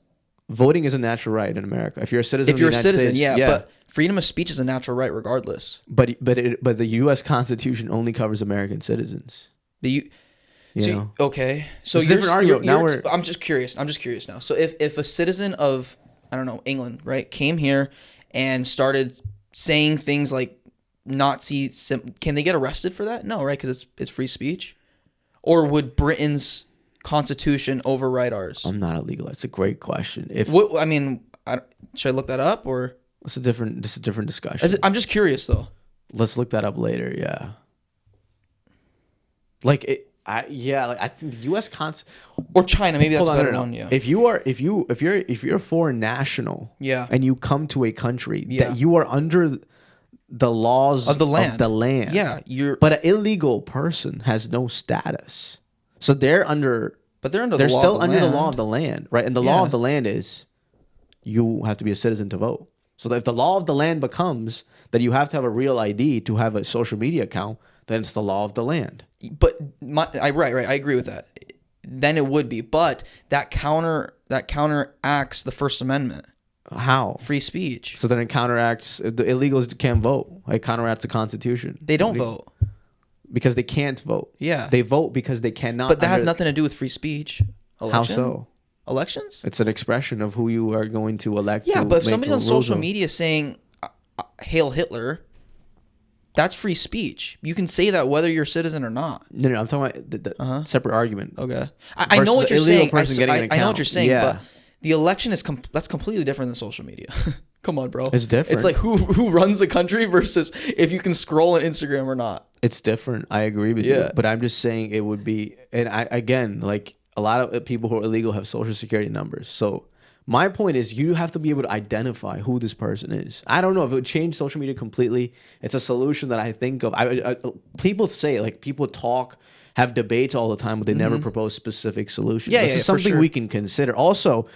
Voting is a natural right in America. If you're a citizen, If you're a of the United citizen, States, but freedom of speech is a natural right regardless. but the U.S. Constitution only covers American citizens. You You so know, okay. So It's a different argument. Now I'm just curious now. So if a citizen of, I don't know, England, right, came here and started saying things like Nazi, can they get arrested for that? No, right? Because it's free speech. Or would Britain's constitution override ours? I'm not illegal. That's a great question. If What I mean, should I look that up or? it's a different discussion. I'm just curious though. Let's look that up later. Yeah. Like I think the U.S. Or China, maybe that's Hold a on, better no. one. Yeah. If you're a foreign national, Yeah. and you come to a country Yeah. that you are under the laws Of the land. yeah, you're. but an illegal person has no status, so they're under. But they're under They're the law still of the under the land. law of the land, right? And the law Yeah. of the land is you have to be a citizen to vote. So that if the law of the land becomes that you have to have a real ID to have a social media account, then it's the law of the land. But right, I agree with that. Then it would be, but that counteracts the First Amendment, How? free speech. So then it counteracts the illegals can't vote. It counteracts the Constitution. They don't vote. Because they can't vote. Yeah. They vote because they cannot. But that has nothing to do with free speech. How Election? so? Elections? It's an expression of who you are going to elect. Yeah, to but if make somebody's the on rules social of. media saying "Hail Hitler," that's free speech. You can say that whether you're a citizen or not. No, I'm talking about the separate argument. Okay, I know Versus what you're an illegal saying. person getting an I know what account. you're saying, Yeah. but the election is that's completely different than social media. Come on, bro. It's different. It's like who runs the country versus if you can scroll on Instagram or not. It's different. I agree with you. Yeah. But I'm just saying it would be, and like a lot of people who are illegal have social security numbers. So my point is you have to be able to identify who this person is. I don't know if it would change social media completely. It's a solution that I think of. People say, like, people talk, have debates all the time, but they never propose specific solutions. Yeah, this yeah, is for something sure. we can consider. Also,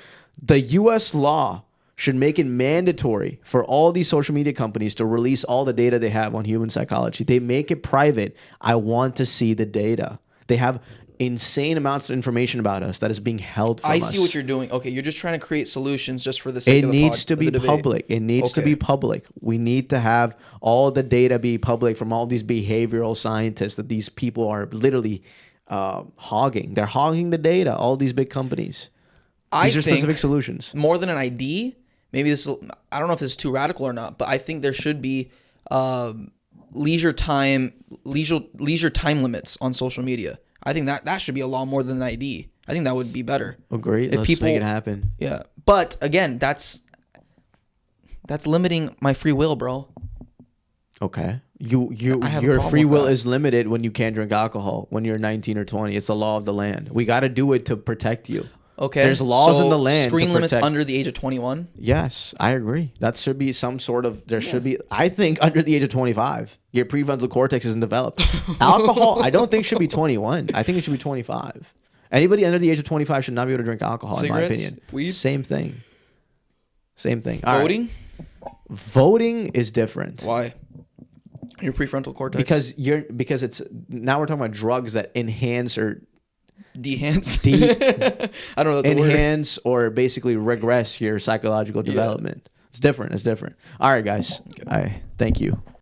the U.S. law should make it mandatory for all these social media companies to release all the data they have on human psychology. They make it private. I want to see the data. They have insane amounts of information about us that is being held from I us. see what you're doing. Okay, you're just trying to create solutions just for the sake It of the needs to of the be debate. public. It needs to Okay. be public. We need to have all the data be public from all these behavioral scientists that these people are literally hogging. They're hogging the data, all these big companies. These are specific solutions. More than an ID, maybe this. I don't know if this is too radical or not, but I think there should be leisure time limits on social media. I think that should be a law more than an ID. I think that would be better. Agree. If Let's make it happen. Yeah, but again, that's limiting my free will, bro. Okay. I have a Your problem free with will that. is limited when you can't drink alcohol when you're 19 or 20. It's the law of the land. We got to do it to protect you. Okay. There's laws in the land to Screen limits protect- under the age of 21. Yes, I agree. That should be some sort of. There should be. I think under the age of 25, your prefrontal cortex isn't developed. Alcohol, I don't think should be 21. I think it should be 25. Anybody under the age of 25 should not be able to drink alcohol, Cigarettes? in my opinion. Weed? Same thing. Same thing. All right. Voting? Voting is different. Why? Your prefrontal cortex. Because it's now we're talking about drugs that enhance or Dehance. I don't know. That's a word. enhance or basically regress your psychological development. It's different. All right, guys. I thank you.